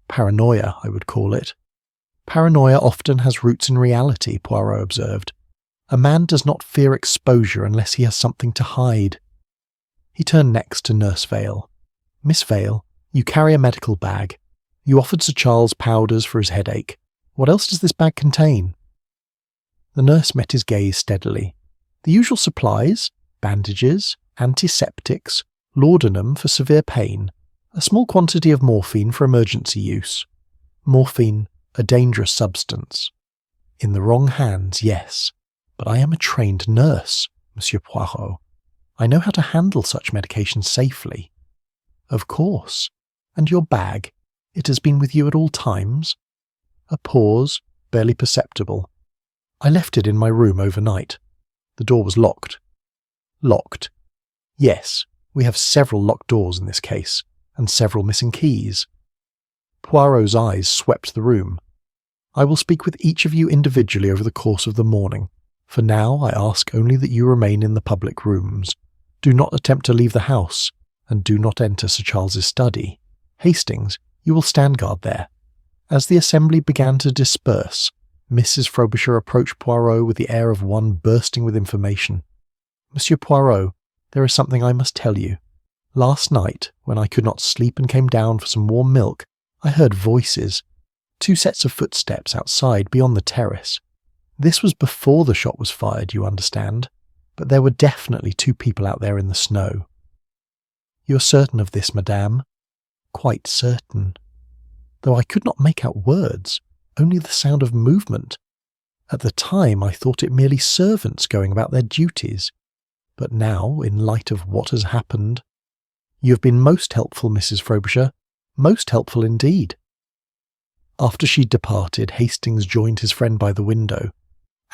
Paranoia, I would call it. Paranoia often has roots in reality, Poirot observed. A man does not fear exposure unless he has something to hide. He turned next to Nurse Vale. Miss Vale, you carry a medical bag. You offered Sir Charles powders for his headache. What else does this bag contain? The nurse met his gaze steadily. The usual supplies, bandages, antiseptics, laudanum for severe pain, a small quantity of morphine for emergency use. Morphine, a dangerous substance. In the wrong hands, yes, but I am a trained nurse, Monsieur Poirot. I know how to handle such medication safely. Of course. And your bag? It has been with you at all times? A pause, barely perceptible. I left it in my room overnight. The door was locked. Locked. Yes, we have several locked doors in this case, and several missing keys. Poirot's eyes swept the room. I will speak with each of you individually over the course of the morning. For now, I ask only that you remain in the public rooms. Do not attempt to leave the house, and do not enter Sir Charles's study. Hastings, you will stand guard there. As the assembly began to disperse, Mrs. Frobisher approached Poirot with the air of one bursting with information. Monsieur Poirot, there is something I must tell you. Last night, when I could not sleep and came down for some warm milk, I heard voices. 2 sets of footsteps outside beyond the terrace. This was before the shot was fired, you understand, but there were definitely 2 people out there in the snow. You are certain of this, madame? Quite certain. Though I could not make out words, only the sound of movement. At the time I thought it merely servants going about their duties. But now, in light of what has happened— You have been most helpful, Mrs. Frobisher, most helpful indeed. After she departed, Hastings joined his friend by the window.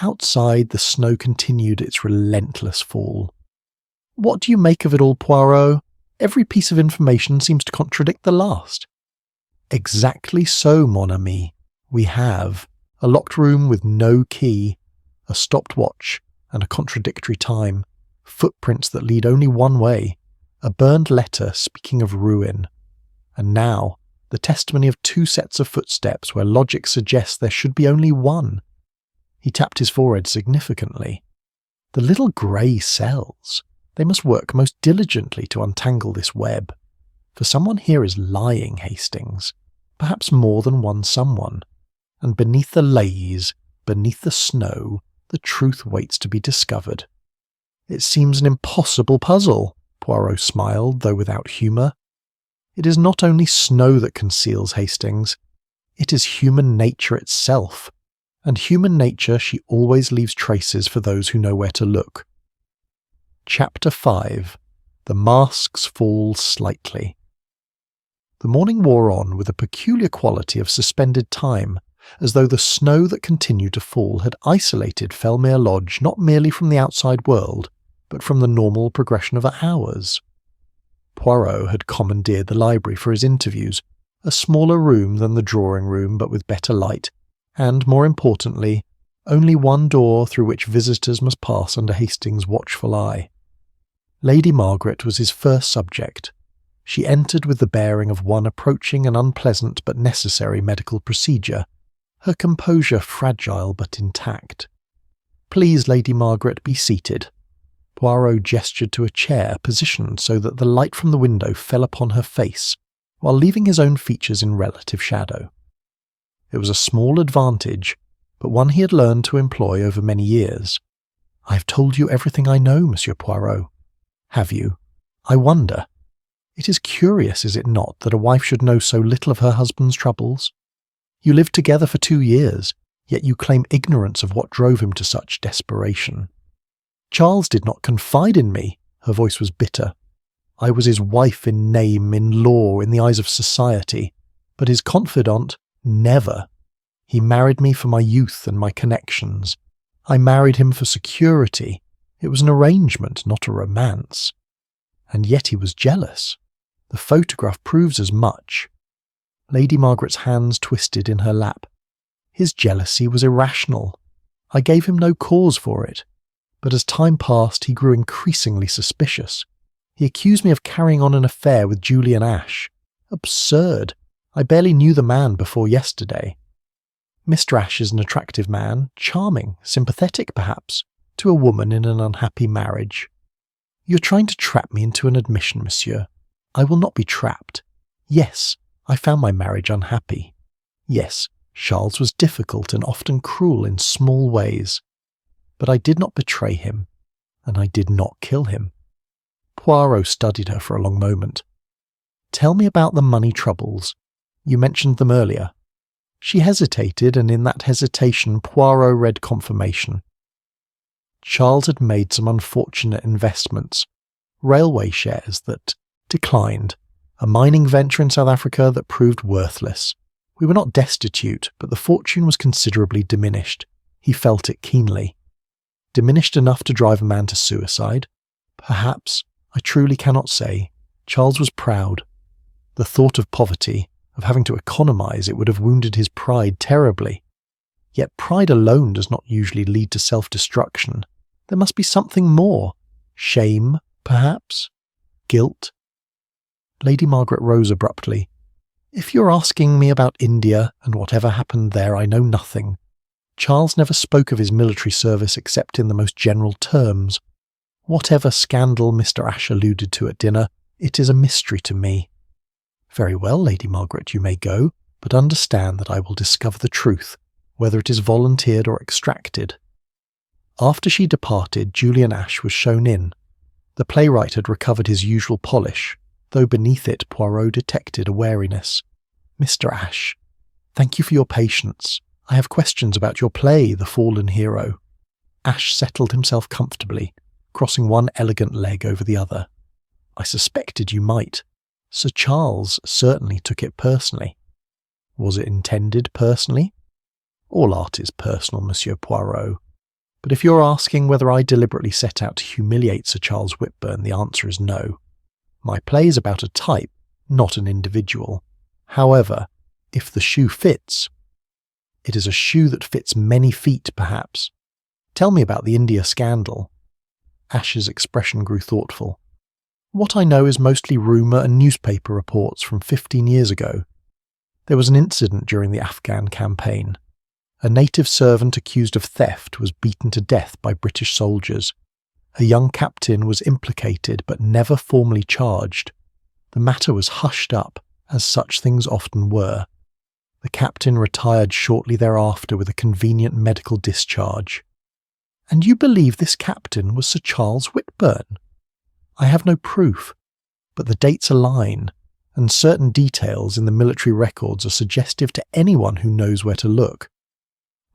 Outside, the snow continued its relentless fall. What do you make of it all, Poirot? Every piece of information seems to contradict the last. Exactly so, mon ami. We have a locked room with no key, a stopped watch and a contradictory time, footprints that lead only one way, a burned letter speaking of ruin, and now the testimony of 2 sets of footsteps where logic suggests there should be only one. He tapped his forehead significantly. The little grey cells. They must work most diligently to untangle this web. For someone here is lying, Hastings. Perhaps more than one someone. And beneath the laze, beneath the snow, the truth waits to be discovered. It seems an impossible puzzle, Poirot smiled, though without humour. It is not only snow that conceals Hastings. It is human nature itself. And human nature she always leaves traces for those who know where to look. Chapter 5. The masks fall slightly. The morning wore on with a peculiar quality of suspended time, as though the snow that continued to fall had isolated Fellmere Lodge not merely from the outside world, but from the normal progression of hours. Poirot had commandeered the library for his interviews, a smaller room than the drawing-room but with better light, and, more importantly, only one door through which visitors must pass under Hastings' watchful eye. Lady Margaret was his first subject. She entered with the bearing of one approaching an unpleasant but necessary medical procedure, her composure fragile but intact. "Please, Lady Margaret, be seated." Poirot gestured to a chair positioned so that the light from the window fell upon her face, while leaving his own features in relative shadow. It was a small advantage, but one he had learned to employ over many years. "I have told you everything I know, Monsieur Poirot." "Have you? I wonder. It is curious, is it not, that a wife should know so little of her husband's troubles? You lived together for 2 years. yet you claim ignorance of what drove him to such desperation. Charles did not confide in me, her voice was bitter. I was his wife in name, in law, in the eyes of society, but his confidant, never. He married me for my youth and my connections. I married him for security. It was an arrangement, not a romance. And yet he was jealous. The photograph proves as much. Lady Margaret's hands twisted in her lap. His jealousy was irrational. I gave him no cause for it. But as time passed, he grew increasingly suspicious. He accused me of carrying on an affair with Julian Ash. Absurd. I barely knew the man before yesterday. Mr. Ash is an attractive man, charming, sympathetic perhaps, to a woman in an unhappy marriage. You're trying to trap me into an admission, monsieur. I will not be trapped. Yes, I found my marriage unhappy. Yes, Charles was difficult and often cruel in small ways. But I did not betray him, and I did not kill him. Poirot studied her for a long moment. Tell me about the money troubles. You mentioned them earlier. She hesitated, and in that hesitation Poirot read confirmation. Charles had made some unfortunate investments, railway shares that declined, a mining venture in South Africa that proved worthless. We were not destitute, but the fortune was considerably diminished. He felt it keenly. Diminished enough to drive a man to suicide? Perhaps. I truly cannot say. Charles was proud. The thought of poverty, of having to economize it, would have wounded his pride terribly. Yet pride alone does not usually lead to self-destruction. There must be something more. Shame, perhaps? Guilt? Lady Margaret rose abruptly. If you're asking me about India and whatever happened there, I know nothing. Charles never spoke of his military service except in the most general terms. Whatever scandal Mr. Ash alluded to at dinner, it is a mystery to me. Very well, Lady Margaret, you may go, but understand that I will discover the truth, whether it is volunteered or extracted. After she departed, Julian Ash was shown in. The playwright had recovered his usual polish, though beneath it Poirot detected a wariness. Mr. Ash, thank you for your patience. I have questions about your play, The Fallen Hero. Ash settled himself comfortably, crossing one elegant leg over the other. I suspected you might. Sir Charles certainly took it personally. Was it intended personally? All art is personal, Monsieur Poirot. But if you're asking whether I deliberately set out to humiliate Sir Charles Whitburn, the answer is no. My play is about a type, not an individual. However, if the shoe fits, it is a shoe that fits many feet, perhaps. Tell me about the India scandal. Ash's expression grew thoughtful. What I know is mostly rumour and newspaper reports from 15 years ago. There was an incident during the Afghan campaign. A native servant accused of theft was beaten to death by British soldiers. A young captain was implicated but never formally charged. The matter was hushed up, as such things often were. The captain retired shortly thereafter with a convenient medical discharge. And you believe this captain was Sir Charles Whitburn? I have no proof, but the dates align, and certain details in the military records are suggestive to anyone who knows where to look.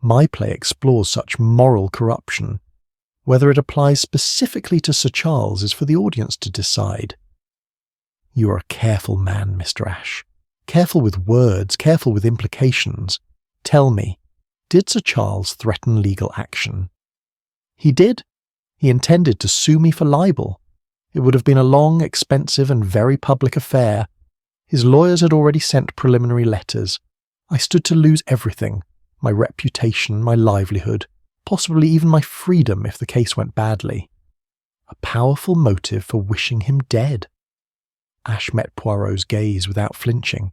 My play explores such moral corruption. Whether it applies specifically to Sir Charles is for the audience to decide. You are a careful man, Mr. Ash. Careful with words, careful with implications. Tell me, did Sir Charles threaten legal action? He did. He intended to sue me for libel. It would have been a long, expensive, and very public affair. His lawyers had already sent preliminary letters. I stood to lose everything, my reputation, my livelihood, possibly even my freedom if the case went badly. A powerful motive for wishing him dead. Ash met Poirot's gaze without flinching.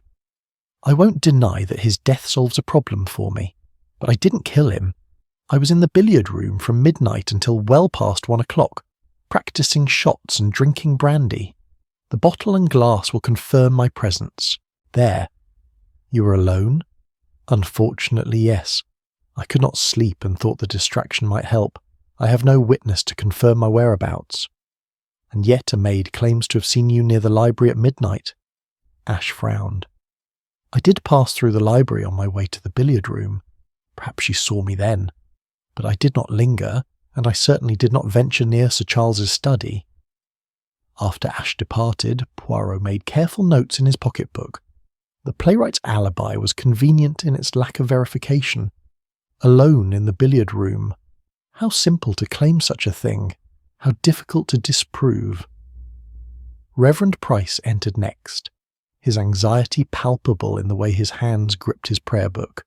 I won't deny that his death solves a problem for me, but I didn't kill him. I was in the billiard room from midnight until well past 1 o'clock, practicing shots and drinking brandy. The bottle and glass will confirm my presence. There. You were alone? Unfortunately, yes. I could not sleep and thought the distraction might help. I have no witness to confirm my whereabouts. And yet a maid claims to have seen you near the library at midnight. Ash frowned. I did pass through the library on my way to the billiard room. Perhaps she saw me then, but I did not linger, and I certainly did not venture near Sir Charles's study. After Ashe departed, Poirot made careful notes in his pocketbook. The playwright's alibi was convenient in its lack of verification. Alone in the billiard room. How simple to claim such a thing. How difficult to disprove. Reverend Price entered next, his anxiety palpable in the way his hands gripped his prayer book.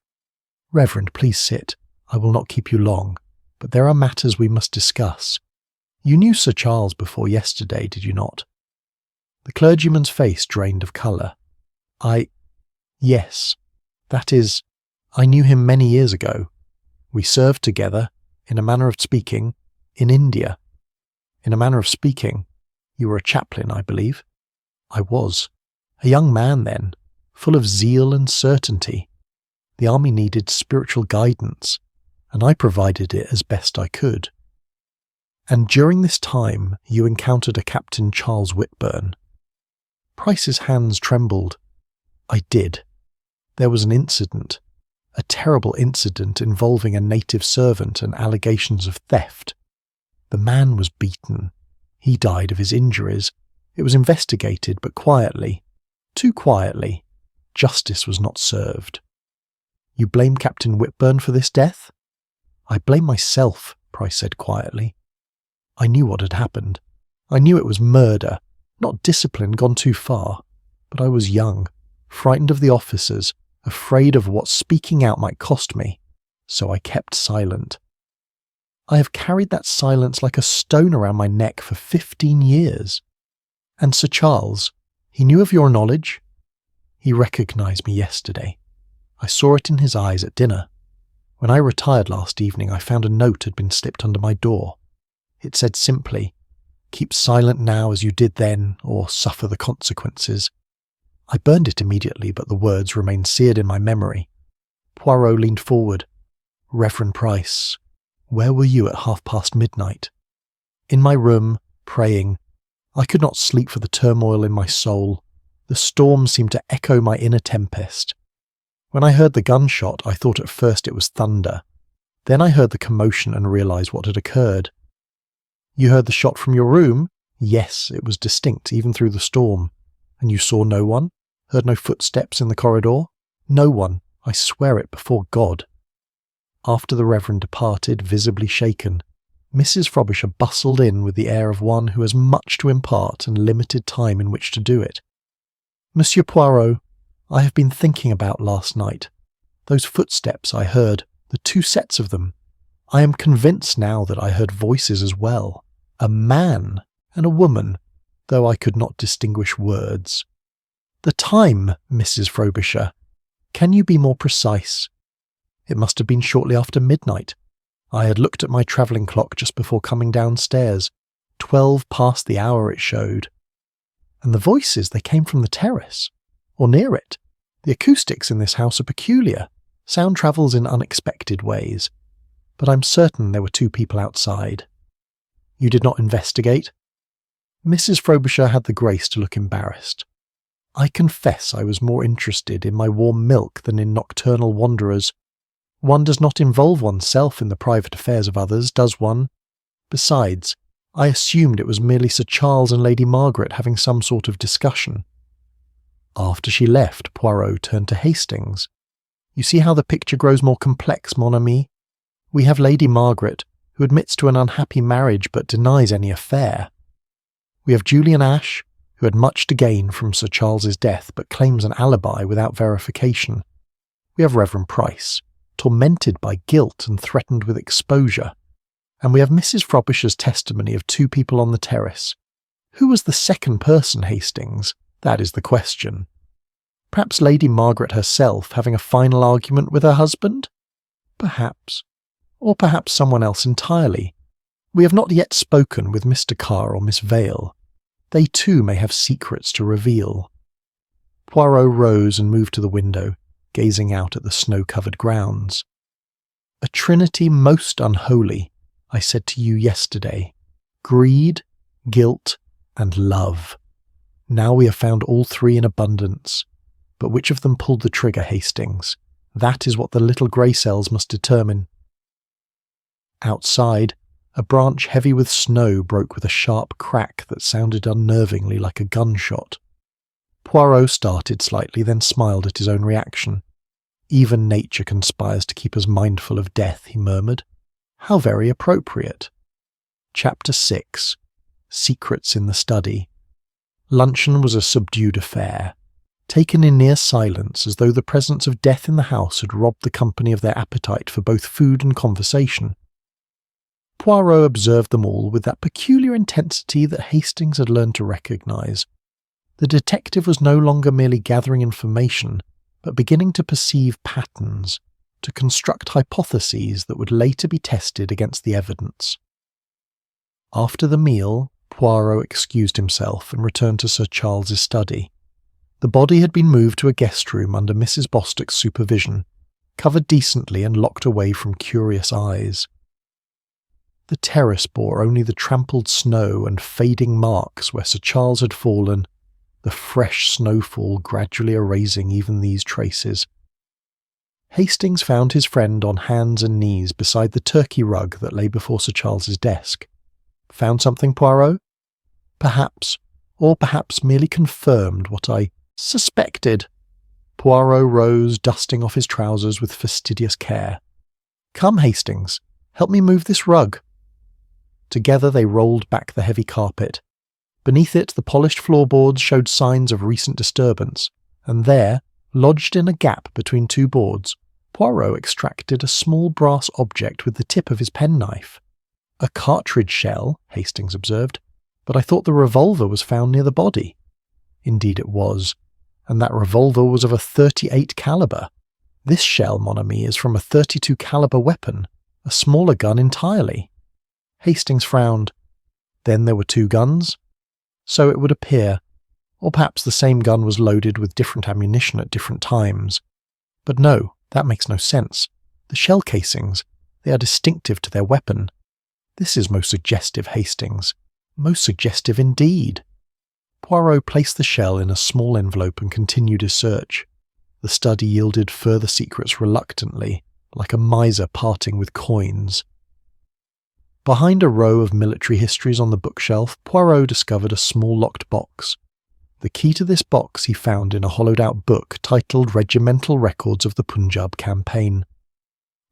"Reverend, please sit. I will not keep you long, but there are matters we must discuss. You knew Sir Charles before yesterday, did you not?" The clergyman's face drained of colour. Yes. That is, I knew him many years ago. We served together, in a manner of speaking, in India. In a manner of speaking, you were a chaplain, I believe. I was. A young man then, full of zeal and certainty. The army needed spiritual guidance, and I provided it as best I could. And during this time you encountered a Captain Charles Whitburn. Price's hands trembled. I did. There was an incident, a terrible incident involving a native servant and allegations of theft. The man was beaten. He died of his injuries. It was investigated, but quietly. Too quietly. Justice was not served. You blame Captain Whitburn for this death? I blame myself, Price said quietly. I knew what had happened. I knew it was murder, not discipline gone too far. But I was young, frightened of the officers, afraid of what speaking out might cost me, so I kept silent. I have carried that silence like a stone around my neck for 15 years. And Sir Charles, he knew of your knowledge? He recognised me yesterday. I saw it in his eyes at dinner. When I retired last evening, I found a note had been slipped under my door. It said simply, "Keep silent now as you did then, or suffer the consequences." I burned it immediately, but the words remained seared in my memory. Poirot leaned forward. "Reverend Price, where were you at midnight? "In my room, praying. I could not sleep for the turmoil in my soul. The storm seemed to echo my inner tempest. When I heard the gunshot, I thought at first it was thunder. Then I heard the commotion and realised what had occurred." "You heard the shot from your room?" "Yes, it was distinct, even through the storm." "And you saw no one? Heard no footsteps in the corridor?" "No one. I swear it before God." After the Reverend departed, visibly shaken, Mrs. Frobisher bustled in with the air of one who has much to impart and limited time in which to do it. "Monsieur Poirot, I have been thinking about last night. Those footsteps I heard, the 2 sets of them. I am convinced now that I heard voices as well. A man and a woman, though I could not distinguish words. The time, Mrs. Frobisher. Can you be more precise?" "It must have been shortly after midnight. I had looked at my travelling clock just before coming downstairs. 12 past the hour it showed." "And the voices, they came from the terrace, or near it. The acoustics in this house are peculiar. Sound travels in unexpected ways. But I'm certain there were 2 people outside." "You did not investigate?" Mrs. Frobisher had the grace to look embarrassed. "I confess I was more interested in my warm milk than in nocturnal wanderers. One does not involve oneself in the private affairs of others, does one? Besides, I assumed it was merely Sir Charles and Lady Margaret having some sort of discussion." After she left, Poirot turned to Hastings. "You see how the picture grows more complex, mon ami? We have Lady Margaret, who admits to an unhappy marriage but denies any affair. We have Julian Ashe, who had much to gain from Sir Charles's death but claims an alibi without verification. We have Reverend Price, tormented by guilt and threatened with exposure. And we have Mrs. Frobisher's testimony of 2 people on the terrace. Who was the second person, Hastings? That is the question. Perhaps Lady Margaret herself having a final argument with her husband? Perhaps. Or perhaps someone else entirely. We have not yet spoken with Mr. Carr or Miss Vale. They too may have secrets to reveal." Poirot rose and moved to the window, gazing out at the snow-covered grounds. "A trinity most unholy, I said to you yesterday. Greed, guilt, and love. Now we have found all 3 in abundance. But which of them pulled the trigger, Hastings? That is what the little grey cells must determine. Outside, a branch heavy with snow broke with a sharp crack that sounded unnervingly like a gunshot. Poirot started slightly, then smiled at his own reaction. Even nature conspires to keep us mindful of death, he murmured. How very appropriate. Chapter 6. Secrets in the Study. Luncheon was a subdued affair, taken in near silence as though the presence of death in the house had robbed the company of their appetite for both food and conversation. Poirot observed them all with that peculiar intensity that Hastings had learned to recognise. The detective was no longer merely gathering information, but beginning to perceive patterns, to construct hypotheses that would later be tested against the evidence. After the meal, Poirot excused himself and returned to Sir Charles's study. The body had been moved to a guest room under Mrs. Bostock's supervision, covered decently and locked away from curious eyes. The terrace bore only the trampled snow and fading marks where Sir Charles had fallen, the fresh snowfall gradually erasing even these traces. Hastings found his friend on hands and knees beside the turkey rug that lay before Sir Charles's desk. Found something, Poirot? Perhaps, or perhaps merely confirmed what I suspected. Poirot rose, dusting off his trousers with fastidious care. Come, Hastings, help me move this rug. Together they rolled back the heavy carpet. Beneath it, the polished floorboards showed signs of recent disturbance, and there, lodged in a gap between two boards, Poirot extracted a small brass object with the tip of his penknife. A cartridge shell, Hastings observed, but I thought the revolver was found near the body. Indeed it was, and that revolver was of a .38 caliber. This shell, mon ami, is from a .32 caliber weapon, a smaller gun entirely. Hastings frowned. Then there were two guns? So it would appear, or perhaps the same gun was loaded with different ammunition at different times. But no, that makes no sense. The shell casings, they are distinctive to their weapon. This is most suggestive, Hastings. Most suggestive indeed. Poirot placed the shell in a small envelope and continued his search. The study yielded further secrets reluctantly, like a miser parting with coins. Behind a row of military histories on the bookshelf, Poirot discovered a small locked box. The key to this box he found in a hollowed-out book titled Regimental Records of the Punjab Campaign.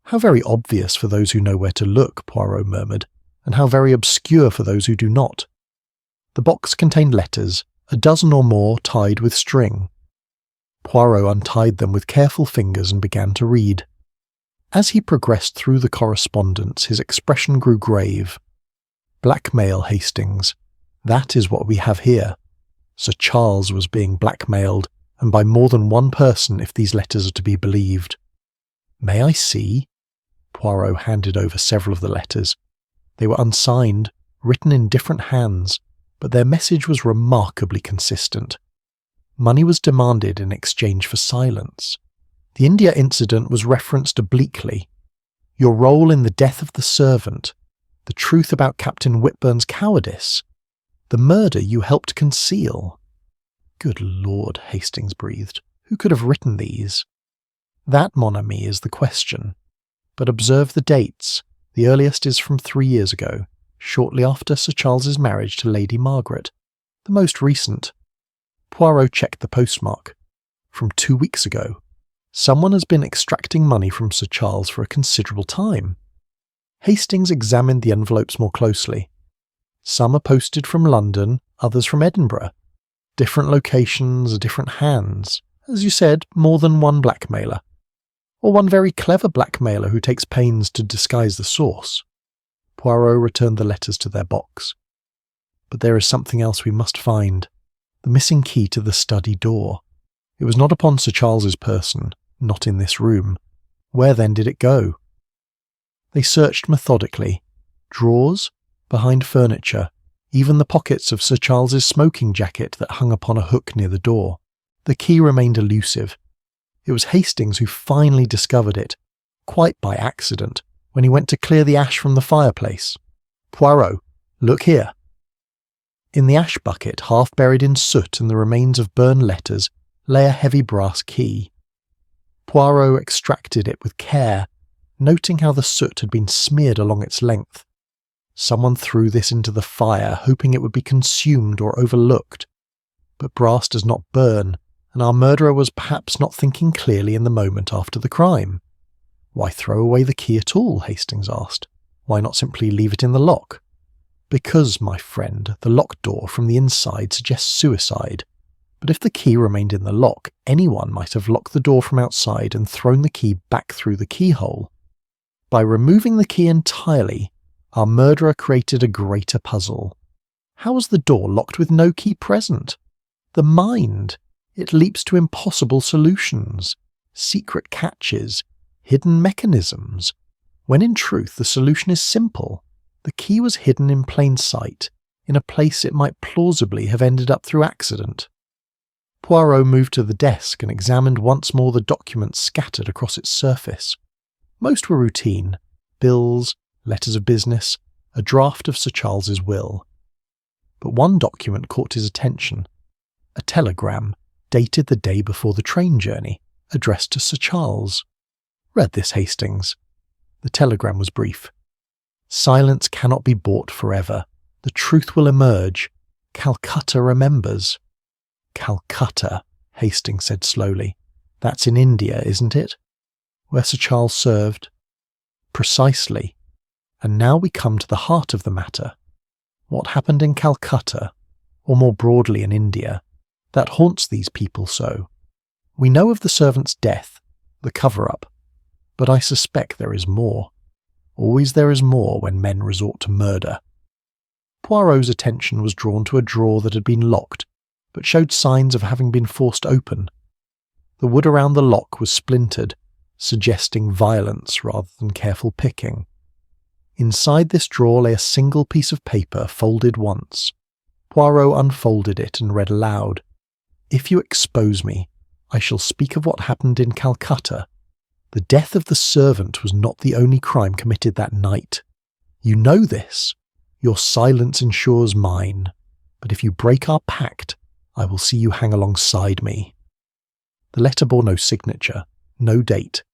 How very obvious for those who know where to look, Poirot murmured, and how very obscure for those who do not. The box contained letters, a dozen or more tied with string. Poirot untied them with careful fingers and began to read. As he progressed through the correspondence, his expression grew grave. Blackmail, Hastings. That is what we have here. Sir Charles was being blackmailed, and by more than one person if these letters are to be believed. May I see? Poirot handed over several of the letters. They were unsigned, written in different hands, but their message was remarkably consistent. Money was demanded in exchange for silence. The India incident was referenced obliquely. Your role in the death of the servant, the truth about Captain Whitburn's cowardice, the murder you helped conceal. Good Lord, Hastings breathed. Who could have written these? That, mon ami, is the question. But observe the dates. The earliest is from 3 years ago, shortly after Sir Charles's marriage to Lady Margaret. The most recent. Poirot checked the postmark. From 2 weeks ago. Someone has been extracting money from Sir Charles for a considerable time. Hastings examined the envelopes more closely. Some are posted from London, others from Edinburgh. Different locations, different hands. As you said, more than one blackmailer. Or one very clever blackmailer who takes pains to disguise the source. Poirot returned the letters to their box. But there is something else we must find. The missing key to the study door. It was not upon Sir Charles's person, not in this room. Where then did it go? They searched methodically. Drawers, behind furniture, even the pockets of Sir Charles's smoking jacket that hung upon a hook near the door. The key remained elusive. It was Hastings who finally discovered it, quite by accident, when he went to clear the ash from the fireplace. Poirot, look here. In the ash bucket, half buried in soot and the remains of burned letters, lay a heavy brass key. Poirot extracted it with care, noting how the soot had been smeared along its length. Someone threw this into the fire, hoping it would be consumed or overlooked. But brass does not burn, and our murderer was perhaps not thinking clearly in the moment after the crime. "Why throw away the key at all?" Hastings asked. "Why not simply leave it in the lock?" "Because, my friend, the locked door from the inside suggests suicide. But if the key remained in the lock, anyone might have locked the door from outside and thrown the key back through the keyhole. By removing the key entirely, our murderer created a greater puzzle. How was the door locked with no key present? The mind! It leaps to impossible solutions, secret catches, hidden mechanisms, when in truth the solution is simple. The key was hidden in plain sight, in a place it might plausibly have ended up through accident. Poirot moved to the desk and examined once more the documents scattered across its surface. Most were routine: bills, letters of business, a draft of Sir Charles's will. But one document caught his attention: a telegram, dated the day before the train journey, addressed to Sir Charles. Read this, Hastings. The telegram was brief. "Silence cannot be bought forever. The truth will emerge. Calcutta remembers." "Calcutta," Hastings said slowly. "That's in India, isn't it? Where Sir Charles served?" "Precisely. And now we come to the heart of the matter. What happened in Calcutta, or more broadly in India, that haunts these people so? We know of the servant's death, the cover-up, but I suspect there is more. Always there is more when men resort to murder." Poirot's attention was drawn to a drawer that had been locked, but showed signs of having been forced open. The wood around the lock was splintered, suggesting violence rather than careful picking. Inside this drawer lay a single piece of paper folded once. Poirot unfolded it and read aloud: "If you expose me, I shall speak of what happened in Calcutta. The death of the servant was not the only crime committed that night. You know this. Your silence ensures mine. But if you break our pact, I will see you hang alongside me." The letter bore no signature, no date,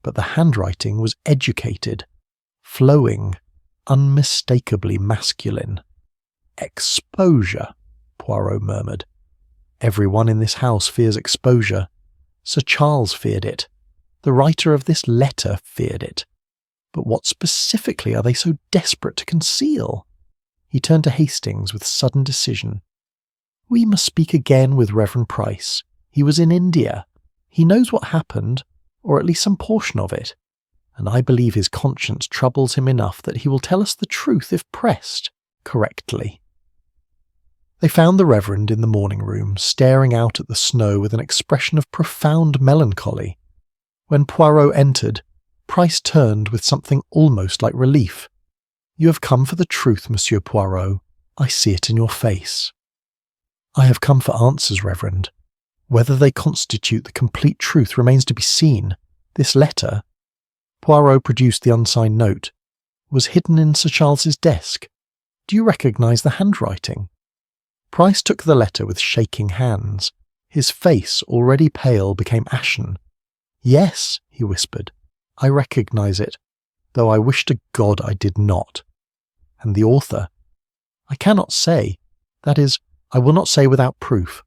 but the handwriting was educated, flowing, unmistakably masculine. "Exposure," Poirot murmured. "Everyone in this house fears exposure. Sir Charles feared it. The writer of this letter feared it. But what specifically are they so desperate to conceal?" He turned to Hastings with sudden decision. "We must speak again with Reverend Price. He was in India. He knows what happened, or at least some portion of it, and I believe his conscience troubles him enough that he will tell us the truth if pressed correctly." They found the Reverend in the morning room, staring out at the snow with an expression of profound melancholy. When Poirot entered, Price turned with something almost like relief. "You have come for the truth, Monsieur Poirot. I see it in your face." "I have come for answers, Reverend. Whether they constitute the complete truth remains to be seen. This letter," Poirot produced the unsigned note, "was hidden in Sir Charles's desk. Do you recognise the handwriting?" Price took the letter with shaking hands. His face, already pale, became ashen. "Yes," he whispered, "I recognise it, though I wish to God I did not." "And the author?" "I cannot say. That is, I will not say without proof.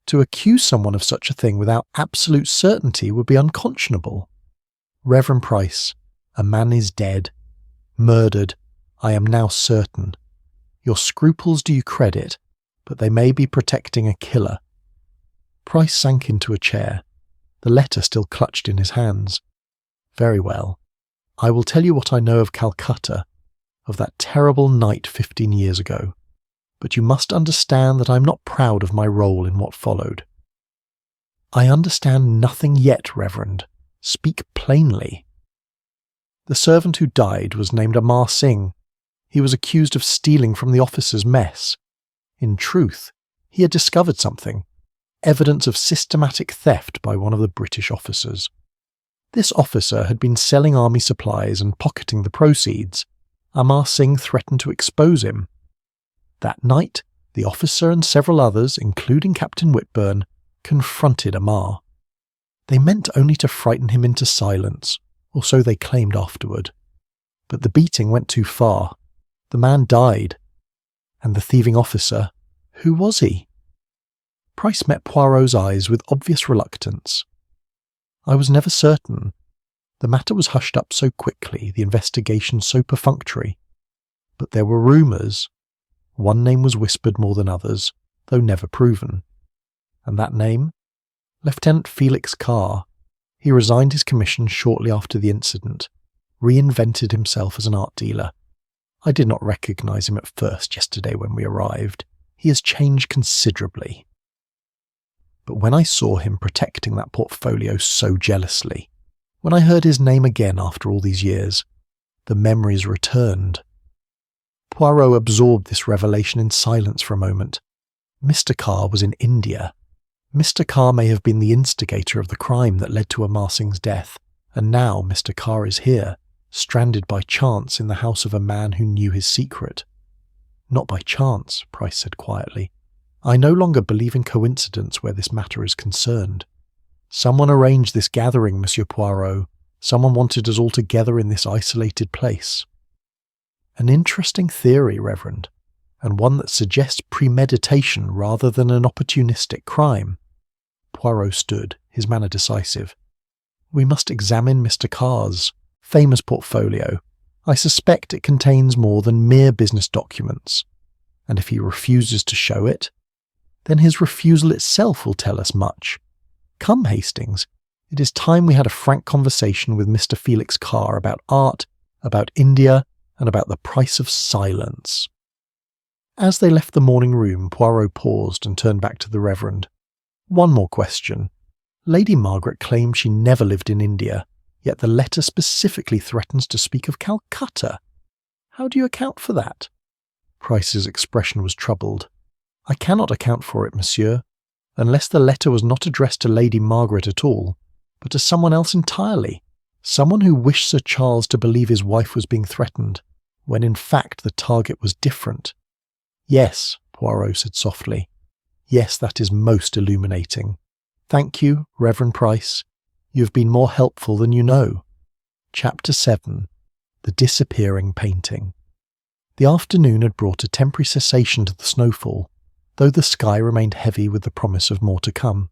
To accuse someone of such a thing without absolute certainty would be unconscionable. Reverend Price, a man is dead. Murdered, I am now certain. Your scruples do you credit, but they may be protecting a killer." Price sank into a chair, the letter still clutched in his hands. "Very well. I will tell you what I know of Calcutta, of that terrible night 15 years ago. But you must understand that I am not proud of my role in what followed." "I understand nothing yet, Reverend. Speak plainly." "The servant who died was named Amar Singh. He was accused of stealing from the officers' mess. In truth, he had discovered something, evidence of systematic theft by one of the British officers. This officer had been selling army supplies and pocketing the proceeds. Amar Singh threatened to expose him. That night, the officer and several others, including Captain Whitburn, confronted Amar. They meant only to frighten him into silence, or so they claimed afterward. But the beating went too far. The man died. And the thieving officer, who was he? Price met Poirot's eyes with obvious reluctance. I was never certain. The matter was hushed up so quickly, the investigation so perfunctory. But there were rumours. One name was whispered more than others, though never proven. And that name? Lieutenant Felix Carr. He resigned his commission shortly after the incident, reinvented himself as an art dealer. I did not recognise him at first yesterday when we arrived. He has changed considerably. But when I saw him protecting that portfolio so jealously, when I heard his name again after all these years, the memories returned. Poirot absorbed this revelation in silence for a moment. Mr. Carr was in India. Mr. Carr may have been the instigator of the crime that led to Amar Singh's death, and now Mr. Carr is here, stranded by chance in the house of a man who knew his secret. Not by chance, Price said quietly. I no longer believe in coincidence where this matter is concerned. Someone arranged this gathering, Monsieur Poirot. Someone wanted us all together in this isolated place. An interesting theory, Reverend, and one that suggests premeditation rather than an opportunistic crime. Poirot stood, his manner decisive. We must examine Mr. Carr's famous portfolio. I suspect it contains more than mere business documents, and if he refuses to show it, then his refusal itself will tell us much. Come, Hastings, it is time we had a frank conversation with Mr. Felix Carr about art, about India, and about the price of silence. As they left the morning room, Poirot paused and turned back to the Reverend. One more question. Lady Margaret claims she never lived in India, yet the letter specifically threatens to speak of Calcutta. How do you account for that? Price's expression was troubled. I cannot account for it, monsieur, unless the letter was not addressed to Lady Margaret at all, but to someone else entirely, someone who wished Sir Charles to believe his wife was being threatened, when in fact the target was different. Yes, Poirot said softly. Yes, that is most illuminating. Thank you, Reverend Price. You have been more helpful than you know. Chapter 7. The Disappearing Painting. The afternoon had brought a temporary cessation to the snowfall, though the sky remained heavy with the promise of more to come.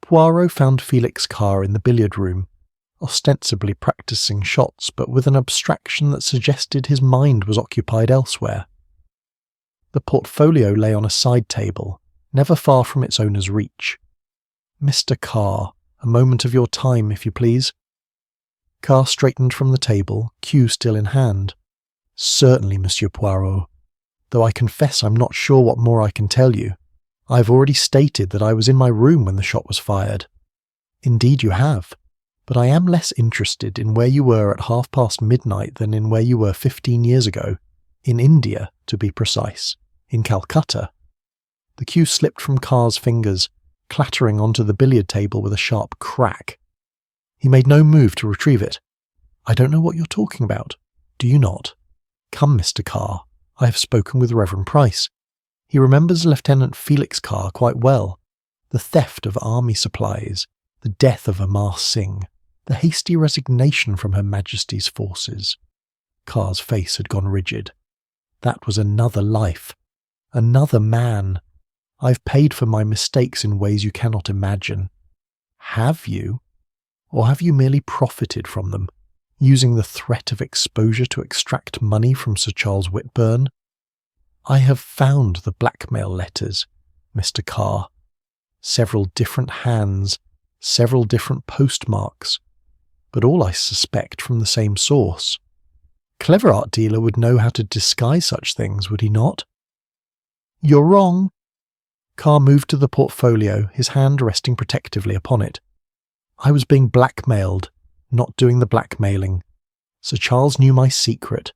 Poirot found Felix Carr in the billiard room, ostensibly practising shots, but with an abstraction that suggested his mind was occupied elsewhere. The portfolio lay on a side table, never far from its owner's reach. Mr. Carr, a moment of your time, if you please. Carr straightened from the table, cue still in hand. Certainly, Monsieur Poirot, though I confess I'm not sure what more I can tell you. I have already stated that I was in my room when the shot was fired. Indeed you have, but I am less interested in where you were at midnight than in where you were 15 years ago, in India, to be precise, in Calcutta. The cue slipped from Carr's fingers, clattering onto the billiard table with a sharp crack. He made no move to retrieve it. I don't know what you're talking about. Do you not? Come, Mr. Carr. I have spoken with Reverend Price. He remembers Lieutenant Felix Carr quite well. The theft of army supplies, the death of Amar Singh, the hasty resignation from Her Majesty's forces. Carr's face had gone rigid. That was another life. Another man. I've paid for my mistakes in ways you cannot imagine. Have you? Or have you merely profited from them, using the threat of exposure to extract money from Sir Charles Whitburn? I have found the blackmail letters, Mr. Carr. Several different hands, several different postmarks, but all I suspect from the same source. Clever art dealer would know how to disguise such things, would he not? You're wrong. Carr moved to the portfolio, his hand resting protectively upon it. I was being blackmailed, not doing the blackmailing. Sir Charles knew my secret.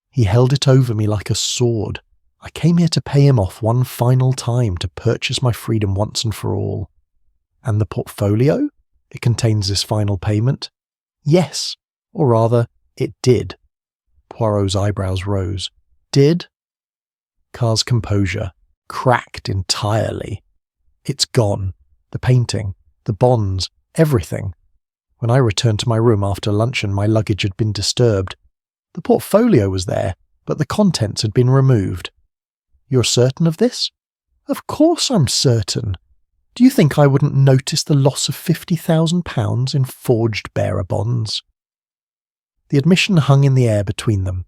He held it over me like a sword. I came here to pay him off one final time to purchase my freedom once and for all. And the portfolio? It contains this final payment? Yes, or rather, it did. Poirot's eyebrows rose. Did? Carr's composure cracked entirely. It's gone. The painting, the bonds, Everything. When I returned to my room after luncheon, my luggage had been disturbed. The portfolio was there, but the contents had been removed. You're certain of this? Of course I'm certain. Do you think I wouldn't notice the loss of £50,000 in forged bearer bonds? The admission hung in the air between them.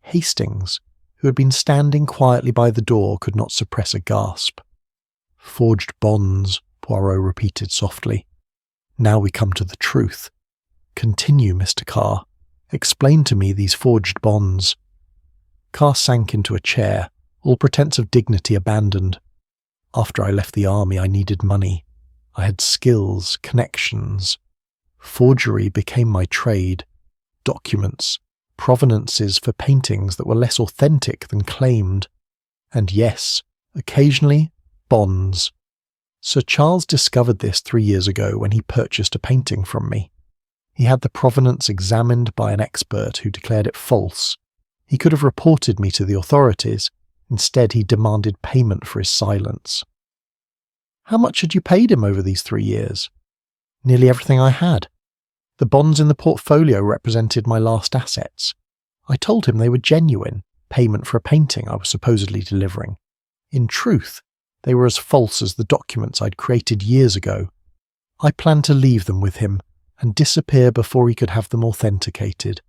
Hastings, who had been standing quietly by the door, could not suppress a gasp. Forged bonds, Poirot repeated softly. Now we come to the truth. Continue, Mr. Carr. Explain to me these forged bonds. Carr sank into a chair, all pretense of dignity abandoned. After I left the army, I needed money. I had skills, connections. Forgery became my trade. Documents, provenances for paintings that were less authentic than claimed. And yes, occasionally, bonds. Sir Charles discovered this 3 years ago when he purchased a painting from me. He had the provenance examined by an expert who declared it false. He could have reported me to the authorities. Instead, he demanded payment for his silence. How much had you paid him over these 3 years? Nearly everything I had. The bonds in the portfolio represented my last assets. I told him they were genuine, payment for a painting I was supposedly delivering. In truth, they were as false as the documents I'd created years ago. I planned to leave them with him and disappear before he could have them authenticated.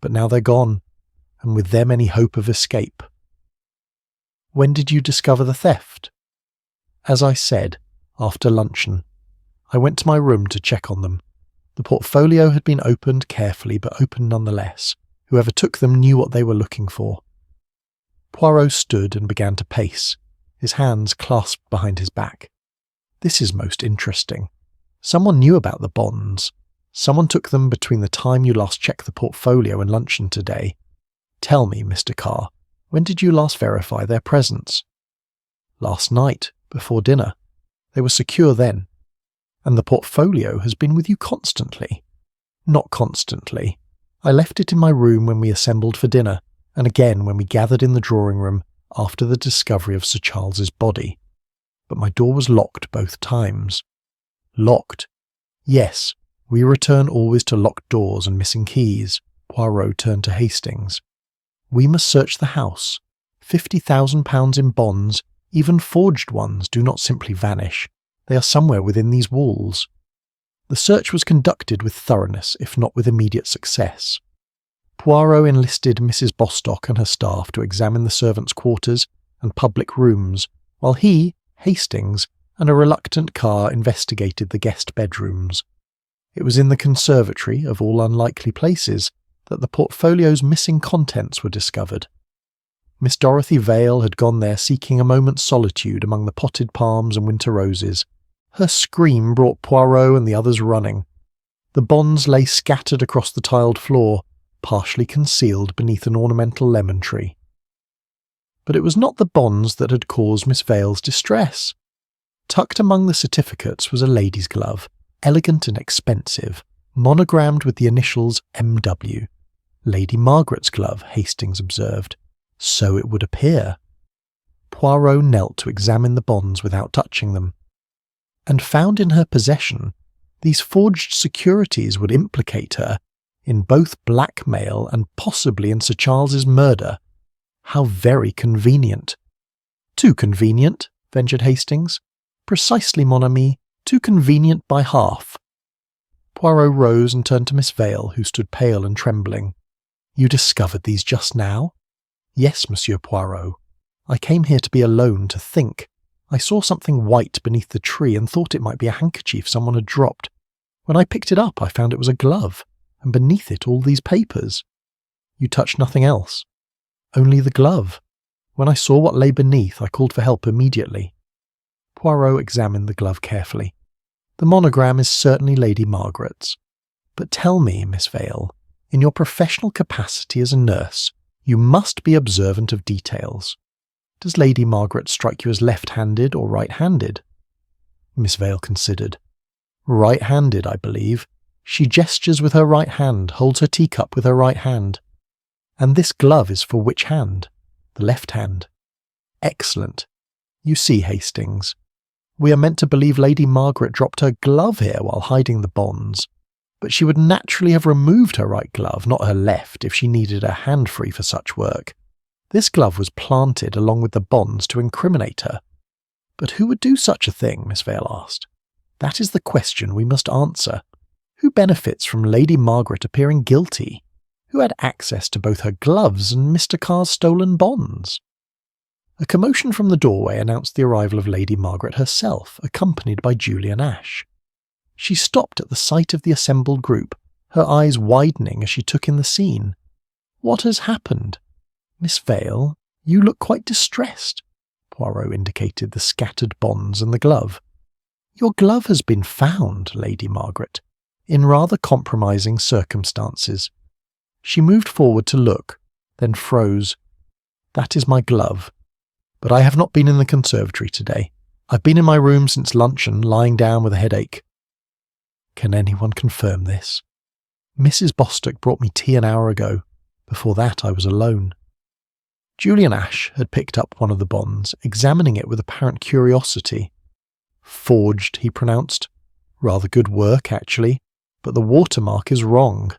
But now they're gone, and with them any hope of escape. When did you discover the theft? As I said, after luncheon. I went to my room to check on them. The portfolio had been opened carefully, but opened nonetheless. Whoever took them knew what they were looking for. Poirot stood and began to pace, his hands clasped behind his back. This is most interesting. Someone knew about the bonds. Someone took them between the time you last checked the portfolio and luncheon today. Tell me, Mr. Carr, when did you last verify their presence? Last night, before dinner. They were secure then. And the portfolio has been with you constantly. Not constantly. I left it in my room when we assembled for dinner, and again when we gathered in the drawing room after the discovery of Sir Charles's body. But my door was locked both times. Locked? Yes, we return always to locked doors and missing keys. Poirot turned to Hastings. We must search the house. £50,000 in bonds, even forged ones, do not simply vanish. They are somewhere within these walls. The search was conducted with thoroughness, if not with immediate success. Poirot enlisted Mrs. Bostock and her staff to examine the servants' quarters and public rooms, while he, Hastings, and a reluctant Carr investigated the guest bedrooms. It was in the conservatory, of all unlikely places, that the portfolio's missing contents were discovered. Miss Dorothy Vale had gone there seeking a moment's solitude among the potted palms and winter roses. Her scream brought Poirot and the others running. The bonds lay scattered across the tiled floor, partially concealed beneath an ornamental lemon tree. But it was not the bonds that had caused Miss Vale's distress. Tucked among the certificates was a lady's glove, elegant and expensive, monogrammed with the initials M.W. Lady Margaret's glove, Hastings observed. So it would appear. Poirot knelt to examine the bonds without touching them, and found in her possession these forged securities would implicate her in both blackmail and possibly in Sir Charles's murder. How very convenient. Too convenient, ventured Hastings. Precisely, mon ami, too convenient by half. Poirot rose and turned to Miss Vale, who stood pale and trembling. You discovered these just now? Yes, Monsieur Poirot. I came here to be alone, to think. I saw something white beneath the tree and thought it might be a handkerchief someone had dropped. When I picked it up, I found it was a glove, and beneath it all these papers. You touched nothing else? Only the glove. When I saw what lay beneath, I called for help immediately. Poirot examined the glove carefully. The monogram is certainly Lady Margaret's. But tell me, Miss Vale, in your professional capacity as a nurse, you must be observant of details. Does Lady Margaret strike you as left-handed or right-handed? Miss Vale considered. Right-handed, I believe. She gestures with her right hand, holds her teacup with her right hand. And this glove is for which hand? The left hand. Excellent. You see, Hastings, We are meant to believe Lady Margaret dropped her glove here while hiding the bonds, but she would naturally have removed her right glove, not her left, if she needed her hand free for such work. This glove was planted along with the bonds to incriminate her. But who would do such a thing, Miss Vale asked. That is the question we must answer. Who benefits from Lady Margaret appearing guilty? Who had access to both her gloves and Mr. Carr's stolen bonds? A commotion from the doorway announced the arrival of Lady Margaret herself, accompanied by Julian Ash. She stopped at the sight of the assembled group, her eyes widening as she took in the scene. What has happened? Miss Vale, you look quite distressed. Poirot indicated the scattered bonds and the glove. Your glove has been found, Lady Margaret, in rather compromising circumstances. She moved forward to look, then froze. That is my glove. But I have not been in the conservatory today. I've been in my room since luncheon, lying down with a headache. Can anyone confirm this? Mrs. Bostock brought me tea an hour ago. Before that I was alone. Julian Ash had picked up one of the bonds, examining it with apparent curiosity. Forged, he pronounced. Rather good work, actually, but the watermark is wrong.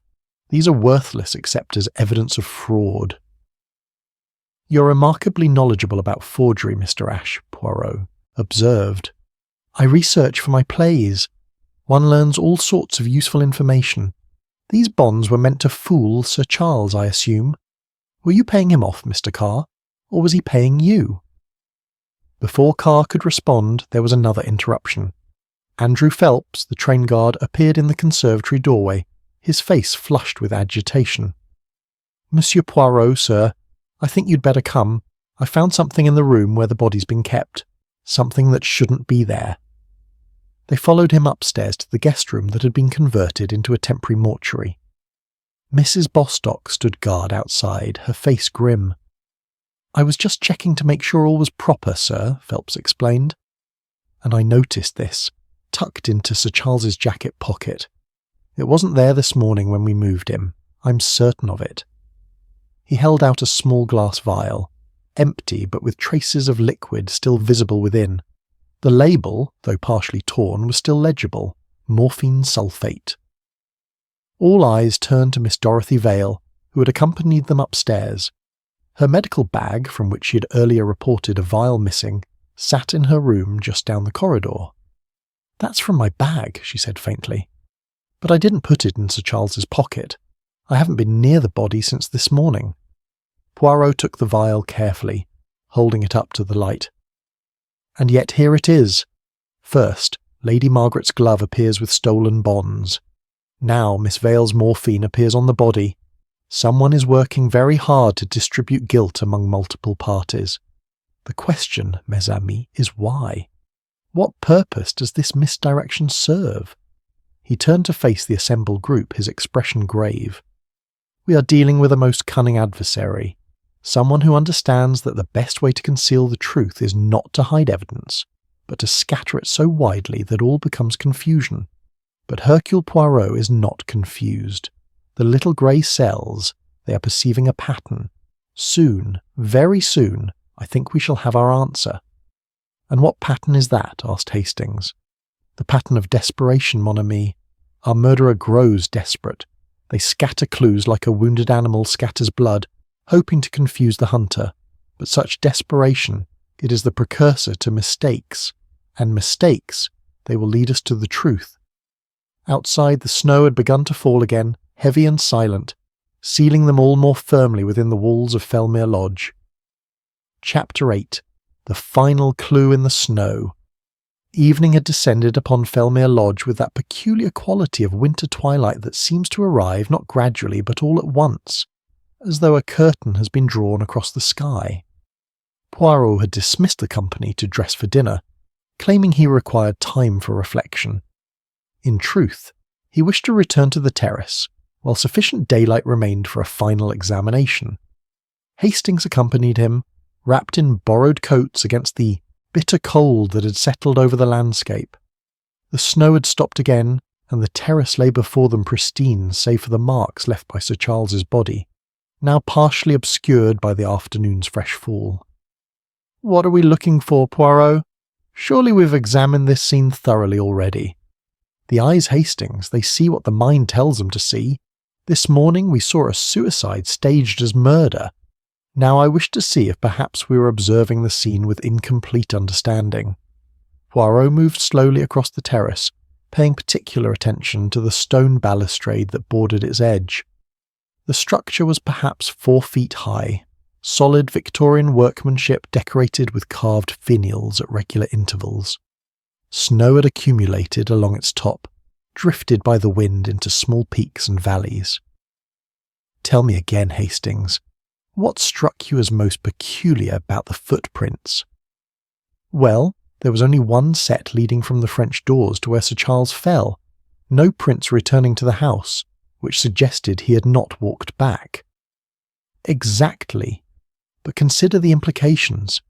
These are worthless except as evidence of fraud. You're remarkably knowledgeable about forgery, Mr. Ash, Poirot observed. I research for my plays. One learns all sorts of useful information. These bonds were meant to fool Sir Charles, I assume. Were you paying him off, Mr. Carr, or was he paying you? Before Carr could respond, there was another interruption. Andrew Phelps, the train guard, appeared in the conservatory doorway, his face flushed with agitation. Monsieur Poirot, sir, I think you'd better come. I found something in the room where the body's been kept. Something that shouldn't be there. They followed him upstairs to the guest room that had been converted into a temporary mortuary. Mrs. Bostock stood guard outside, her face grim. I was just checking to make sure all was proper, sir, Phelps explained. And I noticed this, tucked into Sir Charles's jacket pocket. It wasn't there this morning when we moved him. I'm certain of it. He held out a small glass vial, empty but with traces of liquid still visible within. The label, though partially torn, was still legible. Morphine sulfate. All eyes turned to Miss Dorothy Vale, who had accompanied them upstairs. Her medical bag, from which she had earlier reported a vial missing, sat in her room just down the corridor. That's from my bag, she said faintly. But I didn't put it in Sir Charles's pocket. I haven't been near the body since this morning. Poirot took the vial carefully, holding it up to the light. And yet here it is. First, Lady Margaret's glove appears with stolen bonds. Now Miss Vale's morphine appears on the body. Someone is working very hard to distribute guilt among multiple parties. The question, mes amis, is why? What purpose does this misdirection serve? He turned to face the assembled group, his expression grave. We are dealing with a most cunning adversary, someone who understands that the best way to conceal the truth is not to hide evidence, but to scatter it so widely that all becomes confusion. But Hercule Poirot is not confused. The little grey cells, they are perceiving a pattern. Soon, very soon, I think we shall have our answer. And what pattern is that? Asked Hastings. The pattern of desperation, mon ami. Our murderer grows desperate. They scatter clues like a wounded animal scatters blood, hoping to confuse the hunter. But such desperation, it is the precursor to mistakes. And mistakes, they will lead us to the truth. Outside, the snow had begun to fall again, heavy and silent, sealing them all more firmly within the walls of Fellmere Lodge. Chapter 8. The final clue in the snow. Evening had descended upon Fellmere Lodge with that peculiar quality of winter twilight that seems to arrive not gradually but all at once, as though a curtain has been drawn across the sky. Poirot had dismissed the company to dress for dinner, claiming he required time for reflection. In truth, he wished to return to the terrace, while sufficient daylight remained for a final examination. Hastings accompanied him, wrapped in borrowed coats against the bitter cold that had settled over the landscape. The snow had stopped again, and the terrace lay before them pristine save for the marks left by Sir Charles's body, now partially obscured by the afternoon's fresh fall. "What are we looking for, Poirot?" Surely we've examined this scene thoroughly already. The eyes, Hastings, they see what the mind tells them to see. This morning we saw a suicide staged as murder. Now I wish to see if perhaps we were observing the scene with incomplete understanding." Poirot moved slowly across the terrace, paying particular attention to the stone balustrade that bordered its edge. The structure was perhaps 4 feet high, solid Victorian workmanship decorated with carved finials at regular intervals. Snow had accumulated along its top, drifted by the wind into small peaks and valleys. "Tell me again, Hastings, what struck you as most peculiar about the footprints?" "Well, there was only one set leading from the French doors to where Sir Charles fell, no prints returning to the house, which suggested he had not walked back." "Exactly. But consider the implications.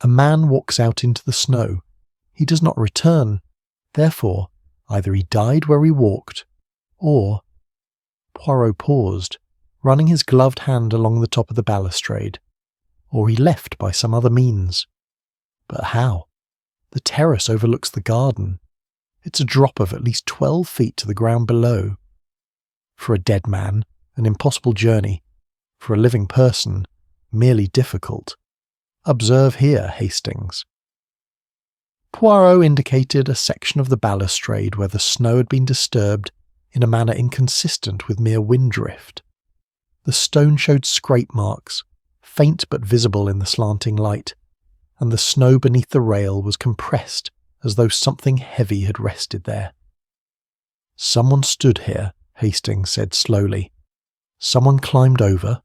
A man walks out into the snow. He does not return. Therefore, either he died where he walked, or—" Poirot paused, running his gloved hand along the top of the balustrade. "Or he left by some other means. But how? The terrace overlooks the garden. It's a drop of at least 12 feet to the ground below. For a dead man, an impossible journey. For a living person, merely difficult. Observe here, Hastings." Poirot indicated a section of the balustrade where the snow had been disturbed in a manner inconsistent with mere wind drift. The stone showed scrape marks, faint but visible in the slanting light, and the snow beneath the rail was compressed as though something heavy had rested there. "Someone stood here," Hastings said slowly. "Someone climbed over,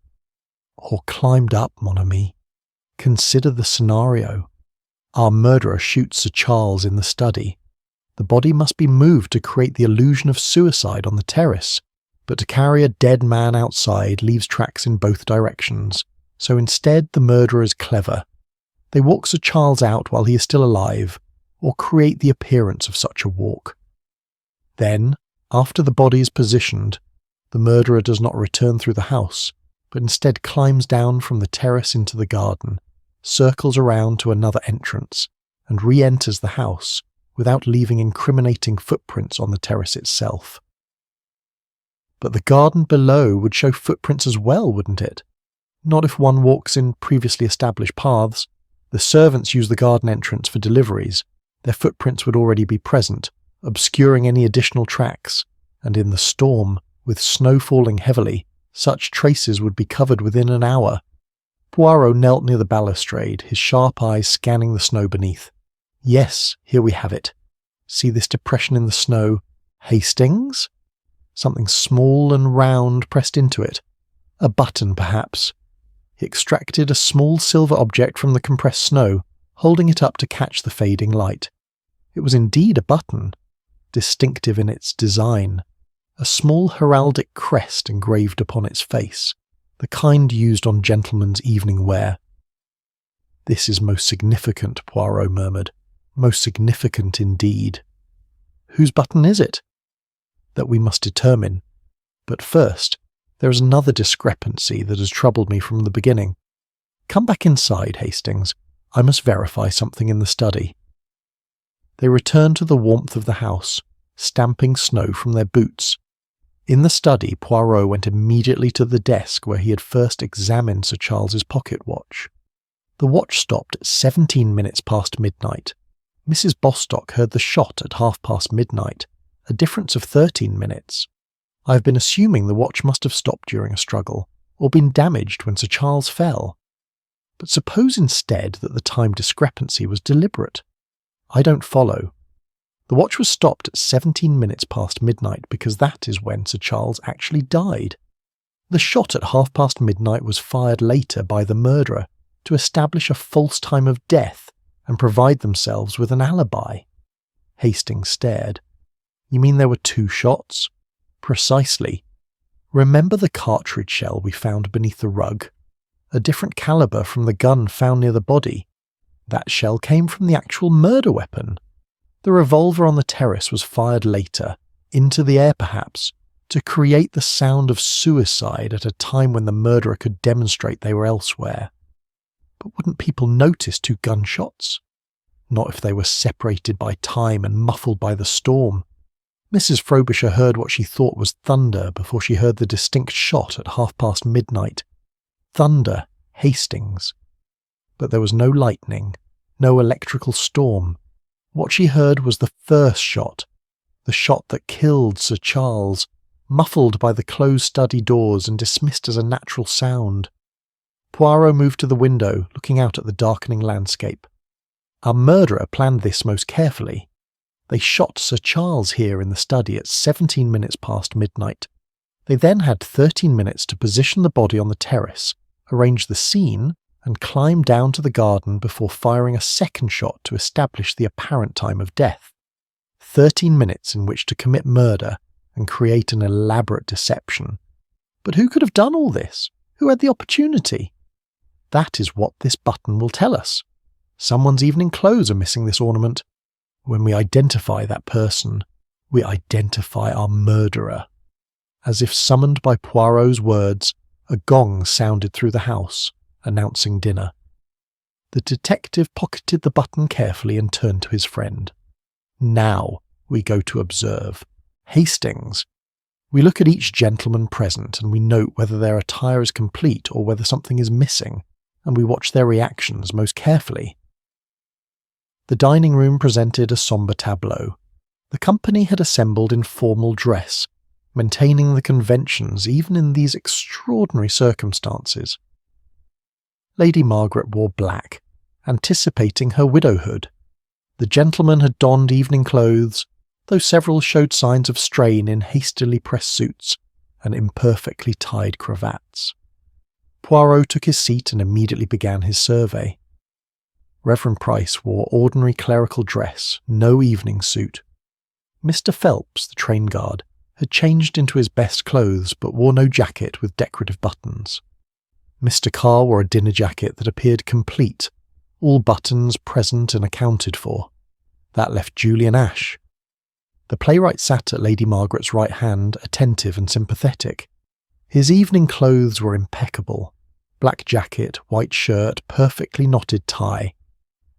or climbed up, mon ami. Consider the scenario. Our murderer shoots Sir Charles in the study. The body must be moved to create the illusion of suicide on the terrace, but to carry a dead man outside leaves tracks in both directions, so instead the murderer is clever. They walk Sir Charles out while he is still alive, or create the appearance of such a walk. Then, after the body is positioned, the murderer does not return through the house, but instead climbs down from the terrace into the garden, circles around to another entrance, and re-enters the house without leaving incriminating footprints on the terrace itself." "But the garden below would show footprints as well, wouldn't it? Not if one walks in previously established paths. The servants use the garden entrance for deliveries. Their footprints would already be present, obscuring any additional tracks, and in the storm, with snow falling heavily, such traces would be covered within an hour." Poirot knelt near the balustrade, his sharp eyes scanning the snow beneath. "Yes, here we have it. See this depression in the snow, Hastings? Something small and round pressed into it. A button, perhaps." He extracted a small silver object from the compressed snow, holding it up to catch the fading light. It was indeed a button, distinctive in its design, a small heraldic crest engraved upon its face, the kind used on gentlemen's evening wear. "This is most significant," Poirot murmured. "Most significant indeed." "Whose button is it?" "That we must determine. But first, there is another discrepancy that has troubled me from the beginning. Come back inside, Hastings. I must verify something in the study." They returned to the warmth of the house, stamping snow from their boots. In the study, Poirot went immediately to the desk where he had first examined Sir Charles's pocket watch. The watch stopped at 17 minutes past midnight. Mrs. Bostock heard the shot at midnight, a difference of 13 minutes. I have been assuming the watch must have stopped during a struggle, or been damaged when Sir Charles fell. But suppose instead that the time discrepancy was deliberate. I don't follow. The watch was stopped at 17 minutes past midnight because that is when Sir Charles actually died. The shot at midnight was fired later by the murderer to establish a false time of death and provide themselves with an alibi. Hastings stared. "You mean there were 2 shots?" "Precisely. Remember the cartridge shell we found beneath the rug? A different caliber from the gun found near the body. That shell came from the actual murder weapon. The revolver on the terrace was fired later, into the air perhaps, to create the sound of suicide at a time when the murderer could demonstrate they were elsewhere. But wouldn't people notice 2 gunshots? not if they were separated by time and muffled by the storm. Mrs. Frobisher heard what she thought was thunder before she heard the distinct shot at midnight. Thunder, Hastings. But there was no lightning, no electrical storm. What she heard was the first shot, the shot that killed Sir Charles, muffled by the closed study doors and dismissed as a natural sound. Poirot moved to the window, looking out at the darkening landscape. Our murderer planned this most carefully. They shot Sir Charles here in the study at 17 minutes past midnight. They then had 13 minutes to position the body on the terrace, arrange the scene, and climb down to the garden before firing a second shot to establish the apparent time of death. 13 minutes in which to commit murder and create an elaborate deception. But who could have done all this? Who had the opportunity? That is what this button will tell us. Someone's evening clothes are missing this ornament. When we identify that person, we identify our murderer. As if summoned by Poirot's words, a gong sounded through the house, announcing dinner. The detective pocketed the button carefully and turned to his friend. Now we go to observe. Hastings. We look at each gentleman present and we note whether their attire is complete or whether something is missing, and we watch their reactions most carefully. The dining room presented a sombre tableau. The company had assembled in formal dress, maintaining the conventions even in these extraordinary circumstances. Lady Margaret wore black, anticipating her widowhood. The gentlemen had donned evening clothes, though several showed signs of strain in hastily pressed suits and imperfectly tied cravats. Poirot took his seat and immediately began his survey. Reverend Price wore ordinary clerical dress, no evening suit. Mr. Phelps, the train guard, had changed into his best clothes but wore no jacket with decorative buttons. Mr. Carr wore a dinner jacket that appeared complete, all buttons present and accounted for. That left Julian Ash. The playwright sat at Lady Margaret's right hand, attentive and sympathetic. His evening clothes were impeccable. Black jacket, white shirt, perfectly knotted tie.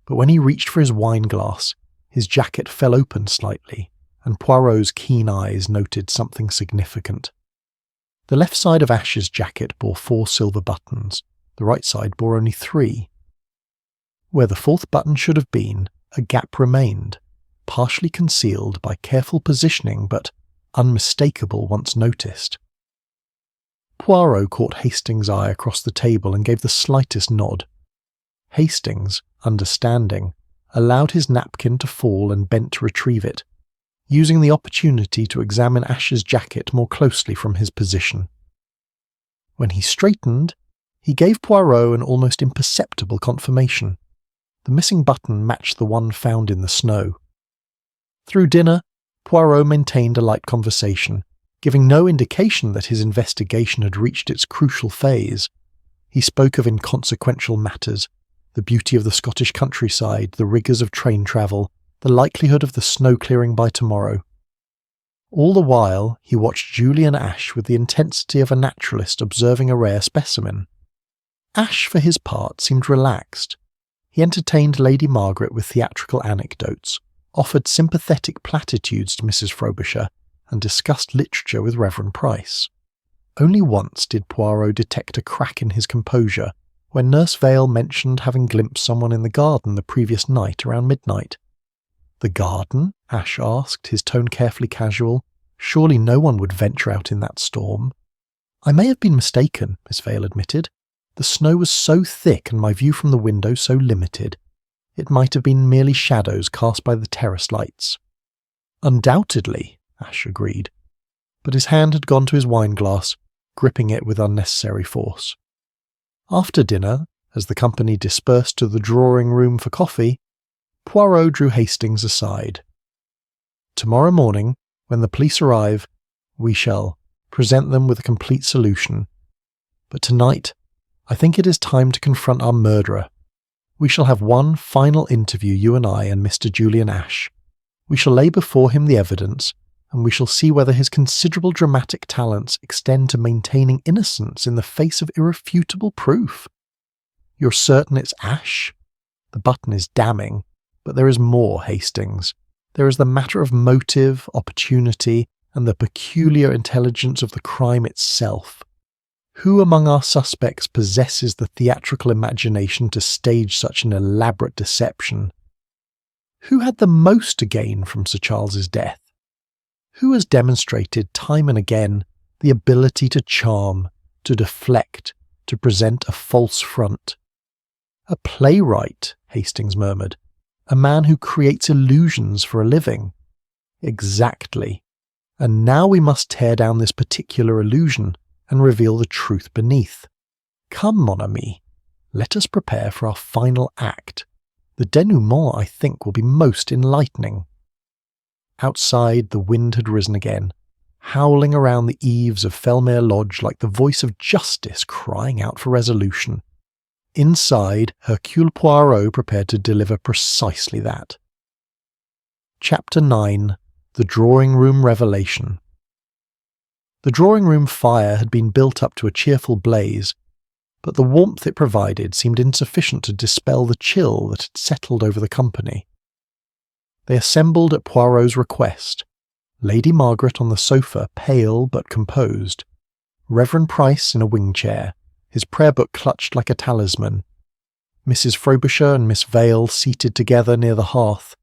But when he reached for his wine-glass, his jacket fell open slightly, and Poirot's keen eyes noted something significant. The left side of Ash's jacket bore 4 silver buttons, the right side bore only 3. Where the 4th button should have been, a gap remained, partially concealed by careful positioning but unmistakable once noticed. Poirot caught Hastings' eye across the table and gave the slightest nod. Hastings, understanding, allowed his napkin to fall and bent to retrieve it, using the opportunity to examine Ash's jacket more closely from his position. When he straightened, he gave Poirot an almost imperceptible confirmation. The missing button matched the one found in the snow. Through dinner, Poirot maintained a light conversation, giving no indication that his investigation had reached its crucial phase. He spoke of inconsequential matters, the beauty of the Scottish countryside, the rigours of train travel, the likelihood of the snow clearing by tomorrow. All the while, he watched Julian Ash with the intensity of a naturalist observing a rare specimen. Ash, for his part, seemed relaxed. He entertained Lady Margaret with theatrical anecdotes, offered sympathetic platitudes to Mrs. Frobisher, and discussed literature with Reverend Price. Only once did Poirot detect a crack in his composure, when Nurse Vale mentioned having glimpsed someone in the garden the previous night around midnight. "The garden?" Ash asked, his tone carefully casual. "Surely no one would venture out in that storm." "I may have been mistaken," Miss Vale admitted. "The snow was so thick and my view from the window so limited. It might have been merely shadows cast by the terrace lights." "Undoubtedly," Ash agreed. But his hand had gone to his wine-glass, gripping it with unnecessary force. After dinner, as the company dispersed to the drawing-room for coffee, Poirot drew Hastings aside. "Tomorrow morning, when the police arrive, we shall present them with a complete solution. But tonight, I think it is time to confront our murderer. We shall have one final interview, you and I and Mr. Julian Ash. We shall lay before him the evidence, and we shall see whether his considerable dramatic talents extend to maintaining innocence in the face of irrefutable proof. You're certain it's Ash? The button is damning. But there is more, Hastings. There is the matter of motive, opportunity, and the peculiar intelligence of the crime itself. Who among our suspects possesses the theatrical imagination to stage such an elaborate deception? Who had the most to gain from Sir Charles's death? Who has demonstrated time and again the ability to charm, to deflect, to present a false front? A playwright, Hastings murmured. A man who creates illusions for a living. Exactly. And now we must tear down this particular illusion and reveal the truth beneath. Come, mon ami, let us prepare for our final act. The denouement, I think, will be most enlightening. Outside, the wind had risen again, howling around the eaves of Fellmere Lodge like the voice of justice crying out for resolution. Inside, Hercule Poirot prepared to deliver precisely that. Chapter 9. The Drawing Room Revelation. The drawing room fire had been built up to a cheerful blaze, but the warmth it provided seemed insufficient to dispel the chill that had settled over the company. They assembled at Poirot's request, Lady Margaret on the sofa, pale but composed, Reverend Price in a wing-chair, his prayer-book clutched like a talisman, Mrs. Frobisher and Miss Vale seated together near the hearth,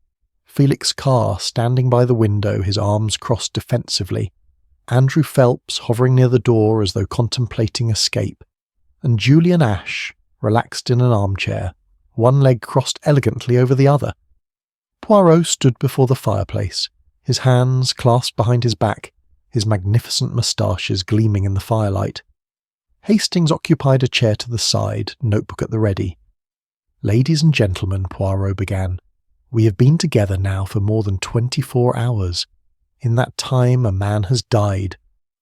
Felix Carr standing by the window, his arms crossed defensively, Andrew Phelps hovering near the door as though contemplating escape, and Julian Ash, relaxed in an armchair, one leg crossed elegantly over the other. Poirot stood before the fireplace, his hands clasped behind his back, his magnificent moustaches gleaming in the firelight. Hastings occupied a chair to the side, notebook at the ready. "Ladies and gentlemen," Poirot began, "we have been together now for more than 24 hours. In that time a man has died,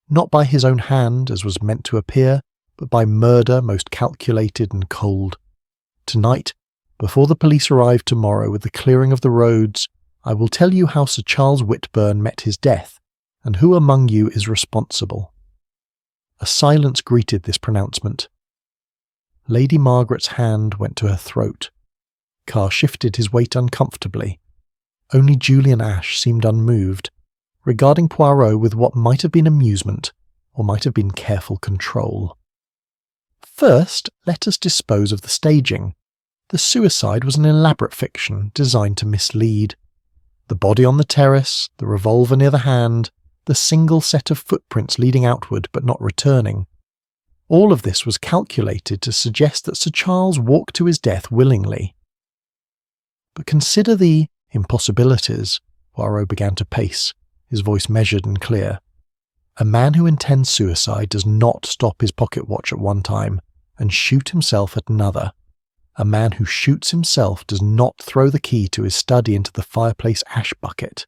not by his own hand, as was meant to appear, but by murder most calculated and cold. Tonight, before the police arrive tomorrow with the clearing of the roads, I will tell you how Sir Charles Whitburn met his death, and who among you is responsible." A silence greeted this pronouncement. Lady Margaret's hand went to her throat. Carr shifted his weight uncomfortably. Only Julian Ash seemed unmoved, regarding Poirot with what might have been amusement, or might have been careful control. "First, let us dispose of the staging. The suicide was an elaborate fiction designed to mislead. The body on the terrace, the revolver near the hand, the single set of footprints leading outward but not returning. All of this was calculated to suggest that Sir Charles walked to his death willingly. But consider the impossibilities." Poirot began to pace, his voice measured and clear. "A man who intends suicide does not stop his pocket watch at one time and shoot himself at another. A man who shoots himself does not throw the key to his study into the fireplace ash bucket.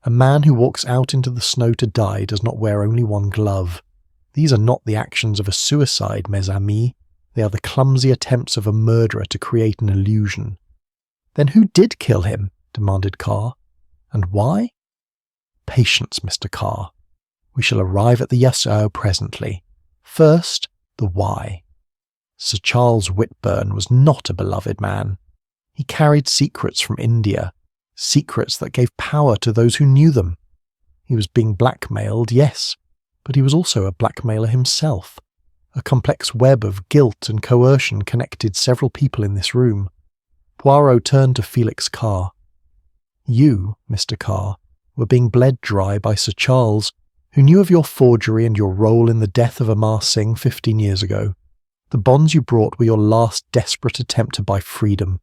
A man who walks out into the snow to die does not wear only one glove. These are not the actions of a suicide, mes amis. They are the clumsy attempts of a murderer to create an illusion." "Then who did kill him?" demanded Carr. "And why?" "Patience, Mr. Carr. We shall arrive at the yes-or presently. First, the why. Sir Charles Whitburn was not a beloved man. He carried secrets from India, secrets that gave power to those who knew them. He was being blackmailed, yes, but he was also a blackmailer himself. A complex web of guilt and coercion connected several people in this room." Poirot turned to Felix Carr. "You, Mr. Carr, were being bled dry by Sir Charles, who knew of your forgery and your role in the death of Amar Singh 15 years ago. The bonds you brought were your last desperate attempt to buy freedom,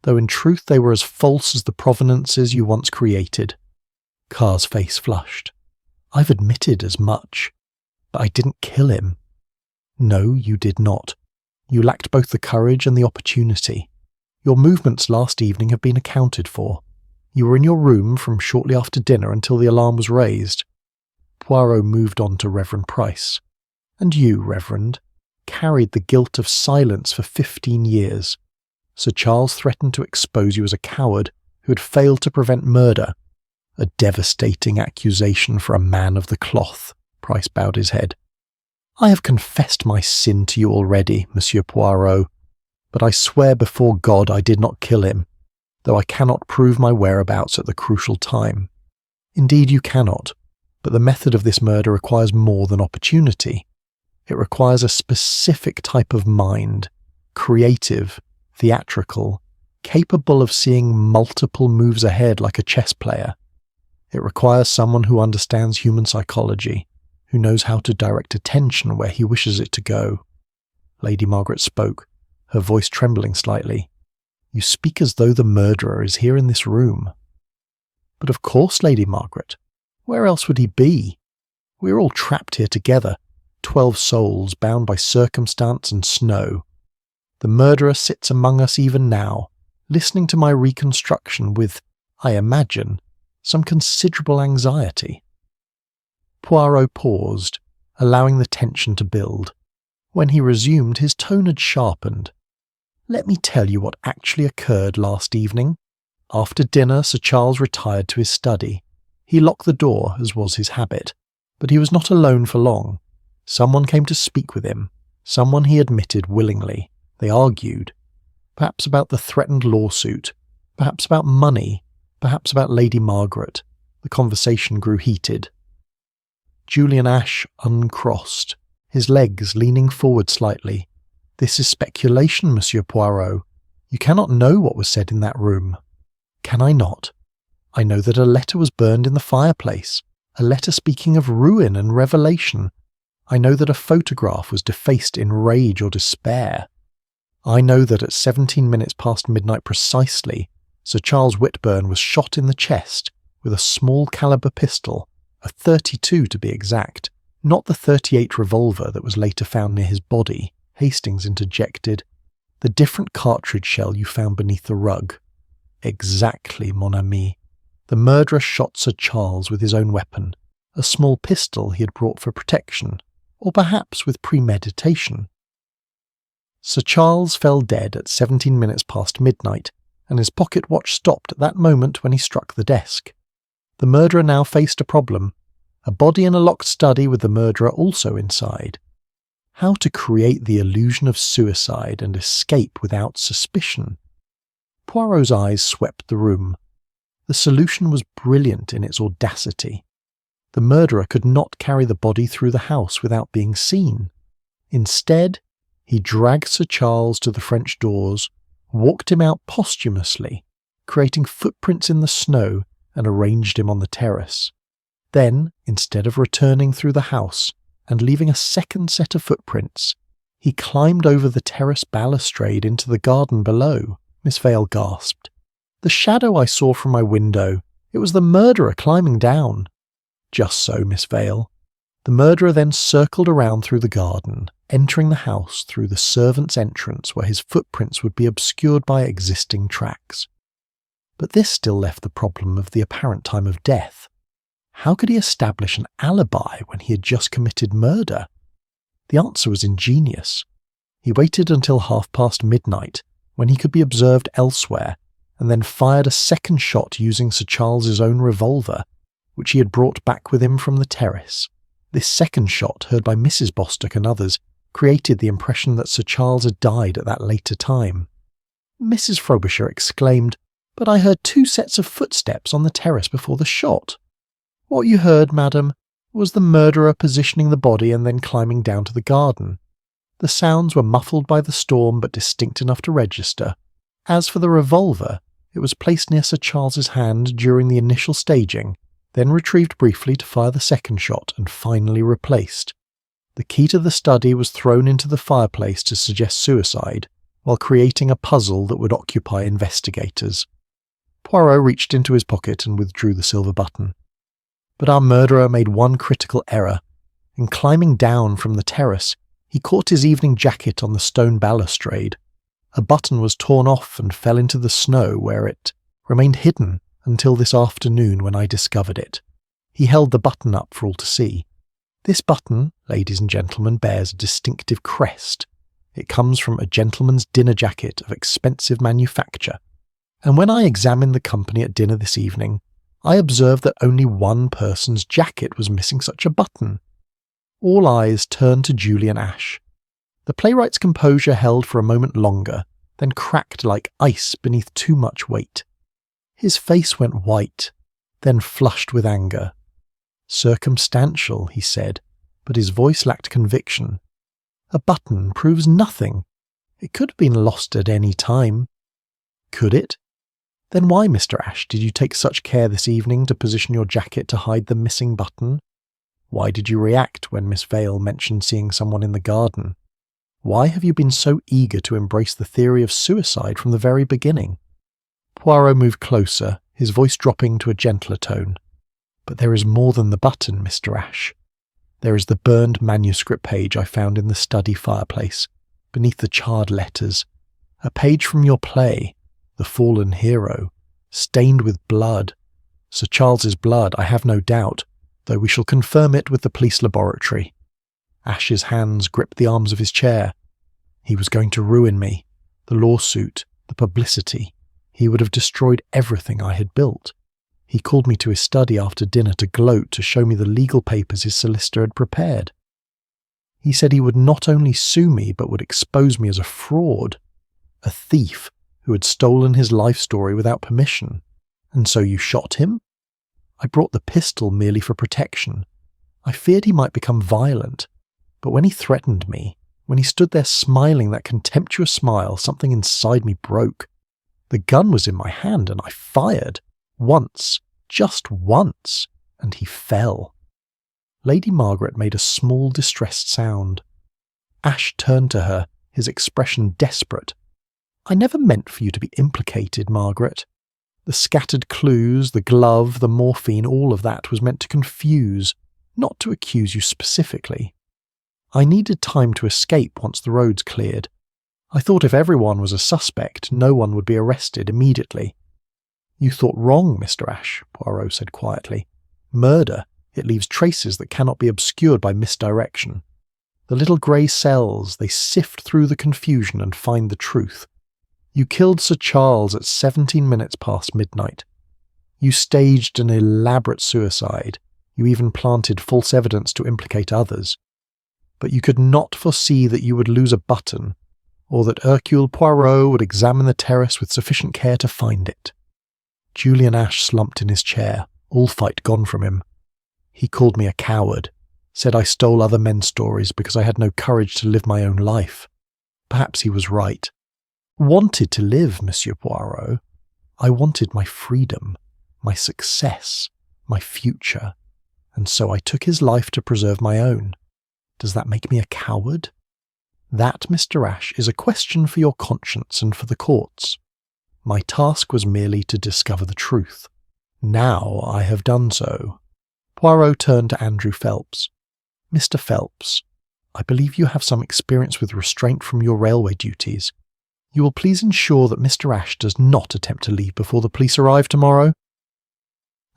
though in truth they were as false as the provenances you once created." Carr's face flushed. "I've admitted as much, but I didn't kill him." "No, you did not. You lacked both the courage and the opportunity. Your movements last evening have been accounted for. You were in your room from shortly after dinner until the alarm was raised." Poirot moved on to Reverend Price. "And you, Reverend, carried the guilt of silence for 15 years. Sir Charles threatened to expose you as a coward who had failed to prevent murder. A devastating accusation for a man of the cloth." Price bowed his head. "I have confessed my sin to you already, Monsieur Poirot, but I swear before God I did not kill him. though I cannot prove my whereabouts at the crucial time. Indeed, you cannot, but the method of this murder requires more than opportunity. It requires a specific type of mind, creative, theatrical, capable of seeing multiple moves ahead like a chess player. It requires someone who understands human psychology, who knows how to direct attention where he wishes it to go. Lady Margaret spoke, her voice trembling slightly. You speak as though the murderer is here in this room. But of course, Lady Margaret. Where else would he be? We are all trapped here together, 12 souls bound by circumstance and snow. The murderer sits among us even now, listening to my reconstruction with, I imagine, some considerable anxiety. Poirot paused, allowing the tension to build. When he resumed, his tone had sharpened. Let me tell you what actually occurred last evening. After dinner, Sir Charles retired to his study. He locked the door, as was his habit, but he was not alone for long. Someone came to speak with him, someone he admitted willingly. They argued, perhaps about the threatened lawsuit, perhaps about money, perhaps about Lady Margaret. The conversation grew heated. Julian Ash uncrossed, his legs leaning forward slightly. This is speculation, Monsieur Poirot. You cannot know what was said in that room. Can I not? I know that a letter was burned in the fireplace, a letter speaking of ruin and revelation. I know that a photograph was defaced in rage or despair. I know that at 17 minutes past midnight precisely, Sir Charles Whitburn was shot in the chest with a small caliber pistol, a .32 to be exact, not the .38 revolver that was later found near his body, Hastings interjected. The different cartridge shell you found beneath the rug. Exactly, mon ami. The murderer shot Sir Charles with his own weapon, a small pistol he had brought for protection, or perhaps with premeditation. Sir Charles fell dead at 17 minutes past midnight, and his pocket watch stopped at that moment when he struck the desk. The murderer now faced a problem, a body in a locked study with the murderer also inside. How to create the illusion of suicide and escape without suspicion? Poirot's eyes swept the room. The solution was brilliant in its audacity. The murderer could not carry the body through the house without being seen. Instead, he dragged Sir Charles to the French doors, walked him out posthumously, creating footprints in the snow, and arranged him on the terrace. Then, instead of returning through the house and leaving a second set of footprints, he climbed over the terrace balustrade into the garden below. Miss Vale gasped. The shadow I saw from my window. It was the murderer climbing down. Just so, Miss Vale. The murderer then circled around through the garden, entering the house through the servants' entrance where his footprints would be obscured by existing tracks. But this still left the problem of the apparent time of death. How could he establish an alibi when he had just committed murder? The answer was ingenious. He waited until midnight, when he could be observed elsewhere, and then fired a second shot using Sir Charles's own revolver, which he had brought back with him from the terrace. This second shot, heard by Mrs. Bostock and others, created the impression that Sir Charles had died at that later time. Mrs. Frobisher exclaimed, "But I heard 2 sets of footsteps on the terrace before the shot." "What you heard, madam, was the murderer positioning the body and then climbing down to the garden. The sounds were muffled by the storm but distinct enough to register. As for the revolver, it was placed near Sir Charles's hand during the initial staging, then retrieved briefly to fire the second shot and finally replaced. The key to the study was thrown into the fireplace to suggest suicide, while creating a puzzle that would occupy investigators." Poirot reached into his pocket and withdrew the silver button. But our murderer made one critical error. In climbing down from the terrace, he caught his evening jacket on the stone balustrade. A button was torn off and fell into the snow, where it remained hidden until this afternoon when I discovered it. He held the button up for all to see. This button, ladies and gentlemen, bears a distinctive crest. It comes from a gentleman's dinner jacket of expensive manufacture. And when I examined the company at dinner this evening, I observed that only one person's jacket was missing such a button. All eyes turned to Julian Ash. The playwright's composure held for a moment longer, then cracked like ice beneath too much weight. His face went white, then flushed with anger. "Circumstantial," he said, but his voice lacked conviction. "A button proves nothing. It could have been lost at any time." "Could it? Then why, Mr. Ashe, did you take such care this evening to position your jacket to hide the missing button? Why did you react when Miss Vale mentioned seeing someone in the garden? Why have you been so eager to embrace the theory of suicide from the very beginning?" Poirot moved closer, his voice dropping to a gentler tone. "But there is more than the button, Mr. Ashe. There is the burned manuscript page I found in the study fireplace, beneath the charred letters. A page from your play, The Fallen Hero, stained with blood. Sir Charles's blood, I have no doubt, though we shall confirm it with the police laboratory." Ashe's hands gripped the arms of his chair. "He was going to ruin me. The lawsuit, the publicity. He would have destroyed everything I had built. He called me to his study after dinner to gloat, to show me the legal papers his solicitor had prepared. He said he would not only sue me, but would expose me as a fraud, a thief who had stolen his life story without permission. And so you shot him? I brought the pistol merely for protection. I feared he might become violent, but when he threatened me, when he stood there smiling that contemptuous smile, something inside me broke. The gun was in my hand and I fired. Once, just once, and he fell." Lady Margaret made a small distressed sound. Ashe turned to her, his expression desperate. "I never meant for you to be implicated, Margaret. The scattered clues, the glove, the morphine, all of that was meant to confuse, not to accuse you specifically. I needed time to escape once the road's cleared. I thought if everyone was a suspect, no one would be arrested immediately." "You thought wrong, Mr. Ashe," Poirot said quietly. "Murder, it leaves traces that cannot be obscured by misdirection. The little grey cells, they sift through the confusion and find the truth. You killed Sir Charles at 17 minutes past midnight. You staged an elaborate suicide. You even planted false evidence to implicate others. But you could not foresee that you would lose a button, or that Hercule Poirot would examine the terrace with sufficient care to find it." Julian Ashe slumped in his chair, all fight gone from him. "He called me a coward, said I stole other men's stories because I had no courage to live my own life. Perhaps he was right. Wanted to live, Monsieur Poirot. I wanted my freedom, my success, my future, and so I took his life to preserve my own. Does that make me a coward? That, Mr. Ashe, is a question for your conscience and for the courts. My task was merely to discover the truth. Now I have done so." Poirot turned to Andrew Phelps. "Mr. Phelps, I believe you have some experience with restraint from your railway duties. You will please ensure that Mr. Ashe does not attempt to leave before the police arrive tomorrow?"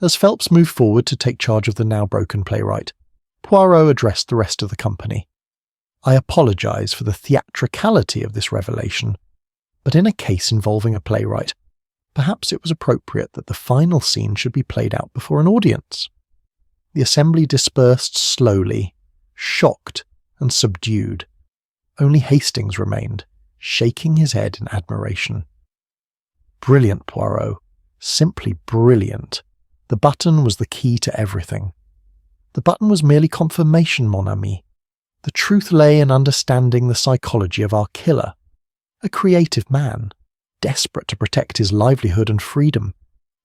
As Phelps moved forward to take charge of the now broken playwright, Poirot addressed the rest of the company. "I apologise for the theatricality of this revelation, but in a case involving a playwright, perhaps it was appropriate that the final scene should be played out before an audience." The assembly dispersed slowly, shocked and subdued. Only Hastings remained, shaking his head in admiration. "Brilliant, Poirot. Simply brilliant. The button was the key to everything. The button was merely confirmation, mon ami. The truth lay in understanding the psychology of our killer. A creative man, desperate to protect his livelihood and freedom.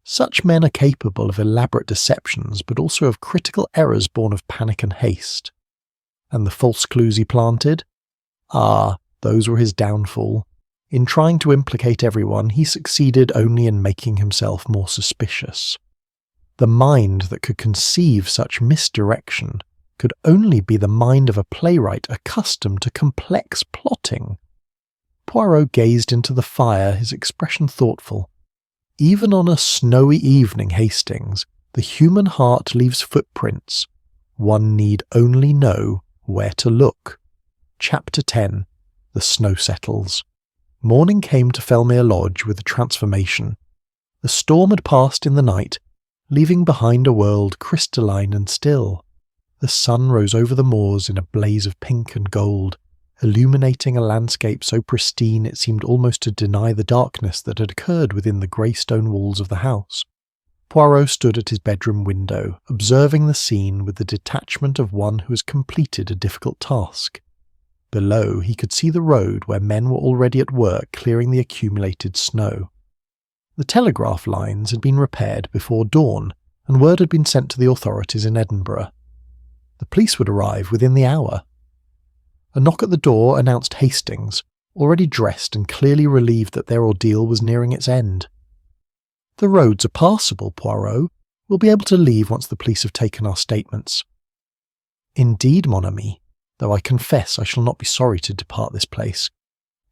Such men are capable of elaborate deceptions, but also of critical errors born of panic and haste. And the false clues he planted? Ah, those were his downfall. In trying to implicate everyone, he succeeded only in making himself more suspicious. The mind that could conceive such misdirection could only be the mind of a playwright accustomed to complex plotting. Poirot gazed into the fire, his expression thoughtful. Even on a snowy evening, Hastings, the human heart leaves footprints. One need only know where to look. Chapter 10. The Snow Settles. Morning came to Fellmere Lodge with the transformation. The storm had passed in the night, leaving behind a world crystalline and still. The sun rose over the moors in a blaze of pink and gold. illuminating a landscape so pristine it seemed almost to deny the darkness that had occurred within the grey stone walls of the house. Poirot stood at his bedroom window, observing the scene with the detachment of one who has completed a difficult task. Below, he could see the road where men were already at work clearing the accumulated snow. The telegraph lines had been repaired before dawn, and word had been sent to the authorities in Edinburgh. The police would arrive within the hour. A knock at the door announced Hastings, already dressed and clearly relieved that their ordeal was nearing its end. "The roads are passable, Poirot. We'll be able to leave once the police have taken our statements." "Indeed, mon ami, though I confess I shall not be sorry to depart this place.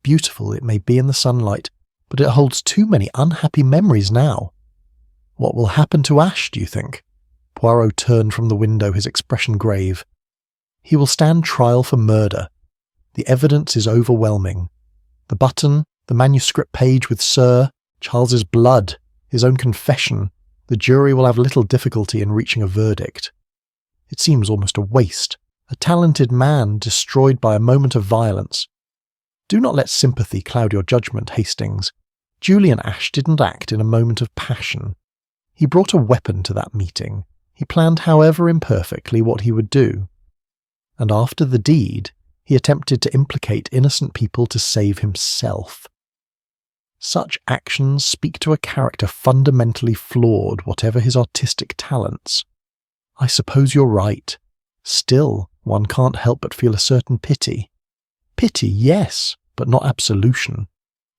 Beautiful it may be in the sunlight, but it holds too many unhappy memories now." "What will happen to Ash, do you think?" Poirot turned from the window, his expression grave. "He will stand trial for murder. The evidence is overwhelming. The button, the manuscript page with Sir Charles's blood, his own confession, the jury will have little difficulty in reaching a verdict. It seems almost a waste, a talented man destroyed by a moment of violence. Do not let sympathy cloud your judgment, Hastings. Julian Ash didn't act in a moment of passion. He brought a weapon to that meeting. He planned, however imperfectly, what he would do. And after the deed, he attempted to implicate innocent people to save himself. Such actions speak to a character fundamentally flawed, whatever his artistic talents. I suppose you're right. Still, one can't help but feel a certain pity. Pity, yes, but not absolution.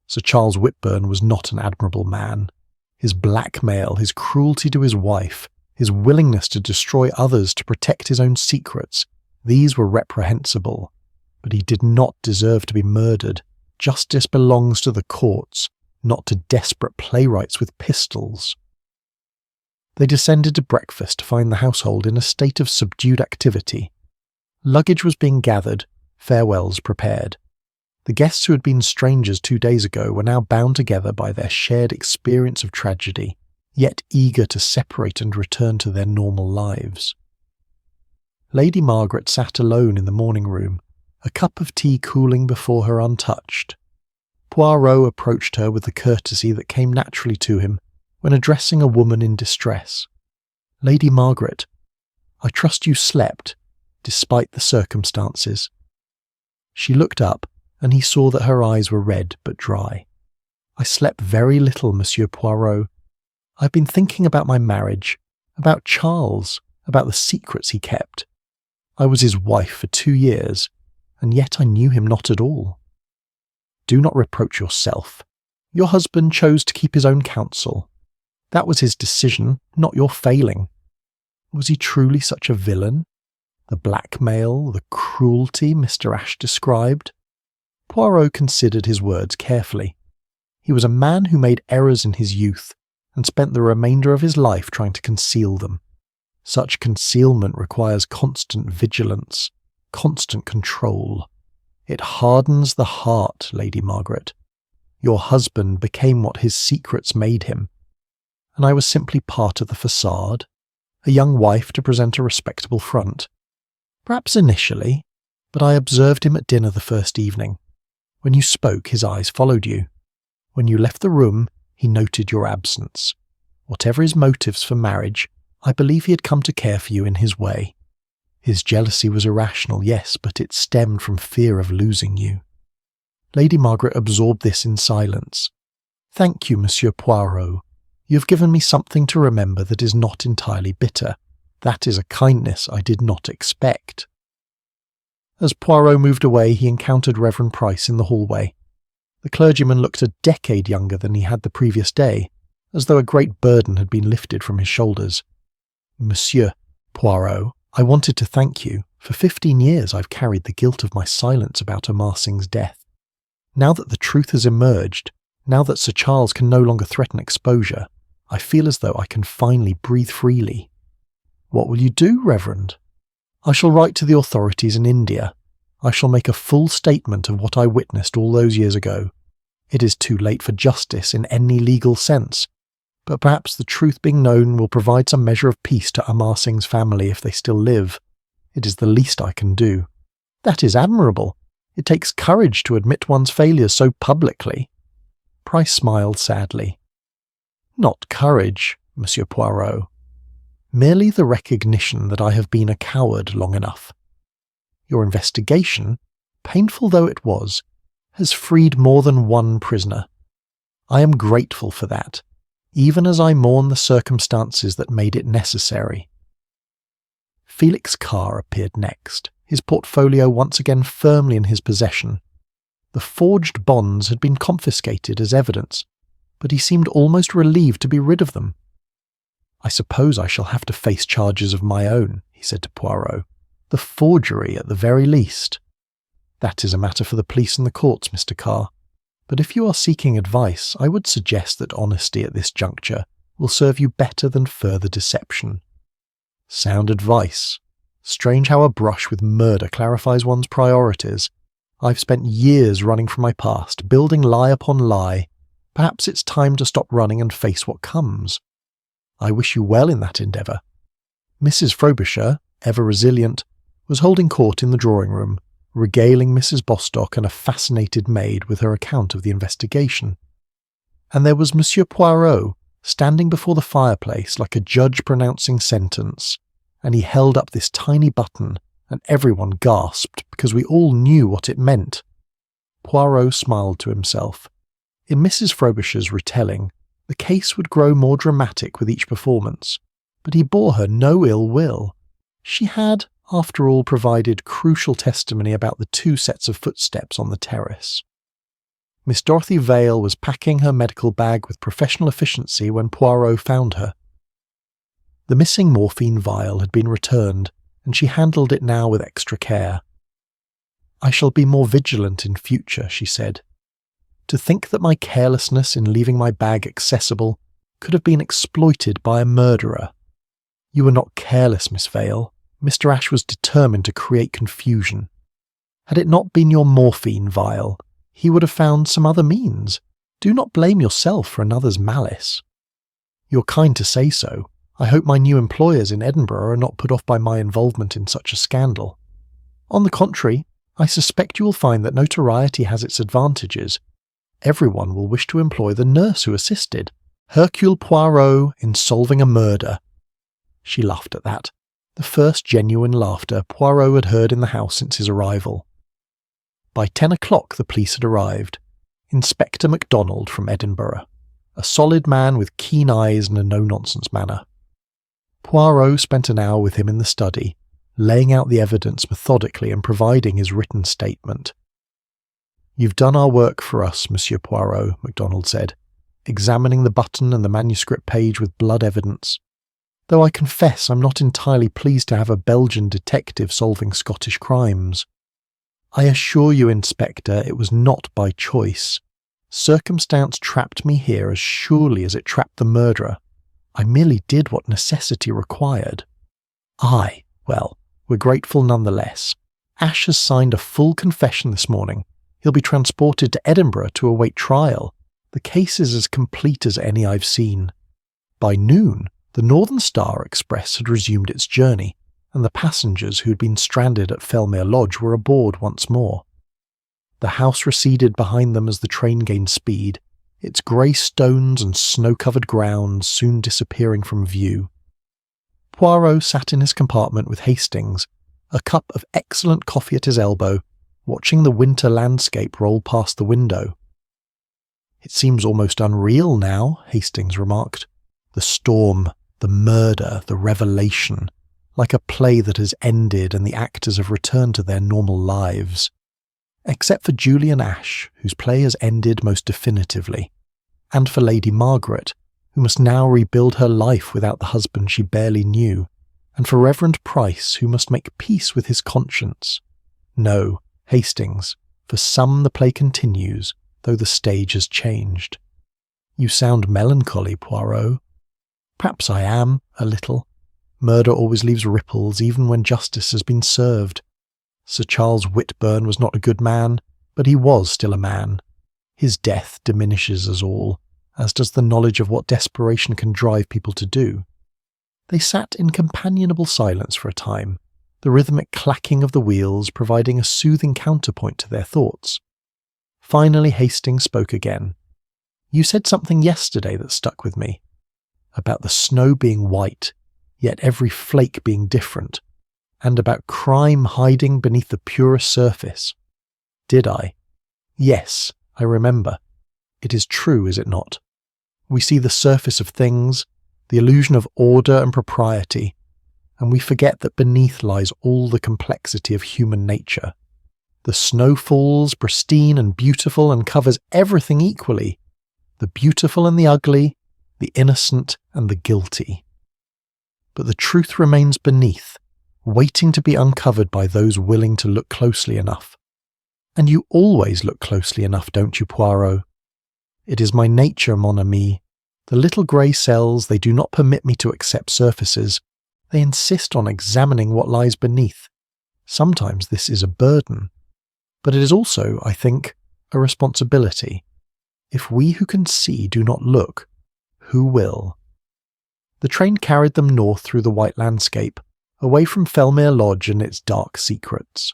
Sir Charles Whitburn was not an admirable man. His blackmail, his cruelty to his wife, his willingness to destroy others to protect his own secrets, these were reprehensible. But he did not deserve to be murdered. Justice belongs to the courts, not to desperate playwrights with pistols. They descended to breakfast to find the household in a state of subdued activity. Luggage was being gathered, farewells prepared. The guests who had been strangers 2 days ago were now bound together by their shared experience of tragedy, yet eager to separate and return to their normal lives. Lady Margaret sat alone in the morning room, a cup of tea cooling before her untouched. Poirot approached her with the courtesy that came naturally to him when addressing a woman in distress. "Lady Margaret, I trust you slept, despite the circumstances." She looked up, and he saw that her eyes were red but dry. "I slept very little, Monsieur Poirot. I've been thinking about my marriage, about Charles, about the secrets he kept. I was his wife for 2 years, and yet I knew him not at all." "Do not reproach yourself. Your husband chose to keep his own counsel. That was his decision, not your failing. Was he truly such a villain? The blackmail, the cruelty Mr. Ash described?" Poirot considered his words carefully. He was a man who made errors in his youth and spent the remainder of his life trying to conceal them. Such concealment requires constant vigilance, constant control. It hardens the heart, Lady Margaret. Your husband became what his secrets made him, and I was simply part of the facade, a young wife to present a respectable front. Perhaps initially, but I observed him at dinner the first evening. When you spoke, his eyes followed you. When you left the room, he noted your absence. Whatever his motives for marriage, I believe he had come to care for you in his way. His jealousy was irrational, yes, but it stemmed from fear of losing you. Lady Margaret absorbed this in silence. "Thank you, Monsieur Poirot. You have given me something to remember that is not entirely bitter. That is a kindness I did not expect." As Poirot moved away, he encountered Reverend Price in the hallway. The clergyman looked a decade younger than he had the previous day, as though a great burden had been lifted from his shoulders. "Monsieur Poirot, I wanted to thank you. For 15 years I've carried the guilt of my silence about Amarsingh's death. Now that the truth has emerged, now that Sir Charles can no longer threaten exposure, I feel as though I can finally breathe freely." "What will you do, Reverend?" "I shall write to the authorities in India. I shall make a full statement of what I witnessed all those years ago. It is too late for justice in any legal sense, but perhaps the truth being known will provide some measure of peace to Amarsingh's family if they still live. It is the least I can do." "That is admirable. It takes courage to admit one's failures so publicly." Price smiled sadly. "Not courage, Monsieur Poirot. Merely the recognition that I have been a coward long enough. Your investigation, painful though it was, has freed more than one prisoner. I am grateful for that, even as I mourn the circumstances that made it necessary." Felix Carr appeared next, his portfolio once again firmly in his possession. The forged bonds had been confiscated as evidence, but he seemed almost relieved to be rid of them. "I suppose I shall have to face charges of my own," he said to Poirot. "The forgery at the very least." "That is a matter for the police and the courts, Mr. Carr. But if you are seeking advice, I would suggest that honesty at this juncture will serve you better than further deception." "Sound advice. Strange how a brush with murder clarifies one's priorities. I've spent years running from my past, building lie upon lie. Perhaps it's time to stop running and face what comes." "I wish you well in that endeavour." Mrs. Frobisher, ever resilient, was holding court in the drawing-room, regaling Mrs. Bostock and a fascinated maid with her account of the investigation. And there was Monsieur Poirot, standing before the fireplace like a judge pronouncing sentence, and he held up this tiny button, and everyone gasped because we all knew what it meant. Poirot smiled to himself. In Mrs. Frobisher's retelling, the case would grow more dramatic with each performance, but he bore her no ill will. She had, after all, provided crucial testimony about the 2 sets of footsteps on the terrace. Miss Dorothy Vale was packing her medical bag with professional efficiency when Poirot found her. The missing morphine vial had been returned, and she handled it now with extra care. "I shall be more vigilant in future," she said. "To think that my carelessness in leaving my bag accessible could have been exploited by a murderer." "You were not careless, Miss Vale. Mr. Ash was determined to create confusion. Had it not been your morphine vial, he would have found some other means. Do not blame yourself for another's malice." "You're kind to say so. I hope my new employers in Edinburgh are not put off by my involvement in such a scandal. On the contrary, I suspect you will find that notoriety has its advantages. Everyone will wish to employ the nurse who assisted Hercule Poirot in solving a murder." She laughed at that, the first genuine laughter Poirot had heard in the house since his arrival. By 10 o'clock the police had arrived. Inspector MacDonald from Edinburgh, a solid man with keen eyes and a no-nonsense manner. Poirot spent an hour with him in the study, laying out the evidence methodically and providing his written statement. "You've done our work for us, Monsieur Poirot," MacDonald said, examining the button and the manuscript page with blood evidence. "Though I confess I'm not entirely pleased to have a Belgian detective solving Scottish crimes. I assure you, Inspector, it was not by choice. Circumstance trapped me here as surely as it trapped the murderer. I merely did what necessity required." "Aye, well, we're grateful nonetheless. Ash has signed a full confession this morning. He'll be transported to Edinburgh to await trial. The case is as complete as any I've seen." By noon, the Northern Star Express had resumed its journey, and the passengers who had been stranded at Fellmere Lodge were aboard once more. The house receded behind them as the train gained speed, its grey stones and snow-covered grounds soon disappearing from view. Poirot sat in his compartment with Hastings, a cup of excellent coffee at his elbow, watching the winter landscape roll past the window. "It seems almost unreal now," Hastings remarked. "The storm, the murder, the revelation, like a play that has ended and the actors have returned to their normal lives. Except for Julian Ash, whose play has ended most definitively, and for Lady Margaret, who must now rebuild her life without the husband she barely knew, and for Reverend Price, who must make peace with his conscience. No, Hastings, for some the play continues, though the stage has changed." "You sound melancholy, Poirot." "Perhaps I am, a little. Murder always leaves ripples even when justice has been served. Sir Charles Whitburn was not a good man, but he was still a man. His death diminishes us all, as does the knowledge of what desperation can drive people to do." They sat in companionable silence for a time, the rhythmic clacking of the wheels providing a soothing counterpoint to their thoughts. Finally Hastings spoke again. "You said something yesterday that stuck with me, about the snow being white, yet every flake being different, and about crime hiding beneath the purest surface." "Did I?" "Yes, I remember. It is true, is it not? We see the surface of things, the illusion of order and propriety, and we forget that beneath lies all the complexity of human nature. The snow falls pristine and beautiful and covers everything equally, the beautiful and the ugly, the innocent and the guilty. But the truth remains beneath, waiting to be uncovered by those willing to look closely enough. And you always look closely enough, don't you, Poirot? It is my nature, mon ami. The little grey cells, they do not permit me to accept surfaces. They insist on examining what lies beneath. Sometimes this is a burden. But it is also, I think, a responsibility. If we who can see do not look, who will?" The train carried them north through the white landscape, away from Fellmere Lodge and its dark secrets.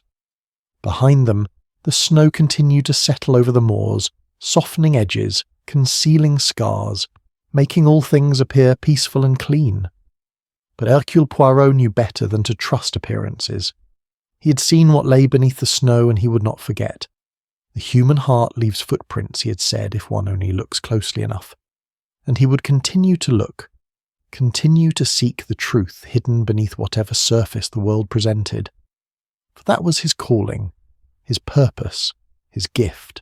Behind them, the snow continued to settle over the moors, softening edges, concealing scars, making all things appear peaceful and clean. But Hercule Poirot knew better than to trust appearances. He had seen what lay beneath the snow and he would not forget. The human heart leaves footprints, he had said, if one only looks closely enough. And he would continue to look, continue to seek the truth hidden beneath whatever surface the world presented. For that was his calling, his purpose, his gift.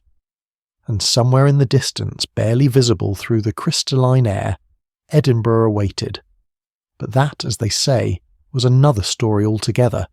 And somewhere in the distance, barely visible through the crystalline air, Edinburgh awaited. But that, as they say, was another story altogether.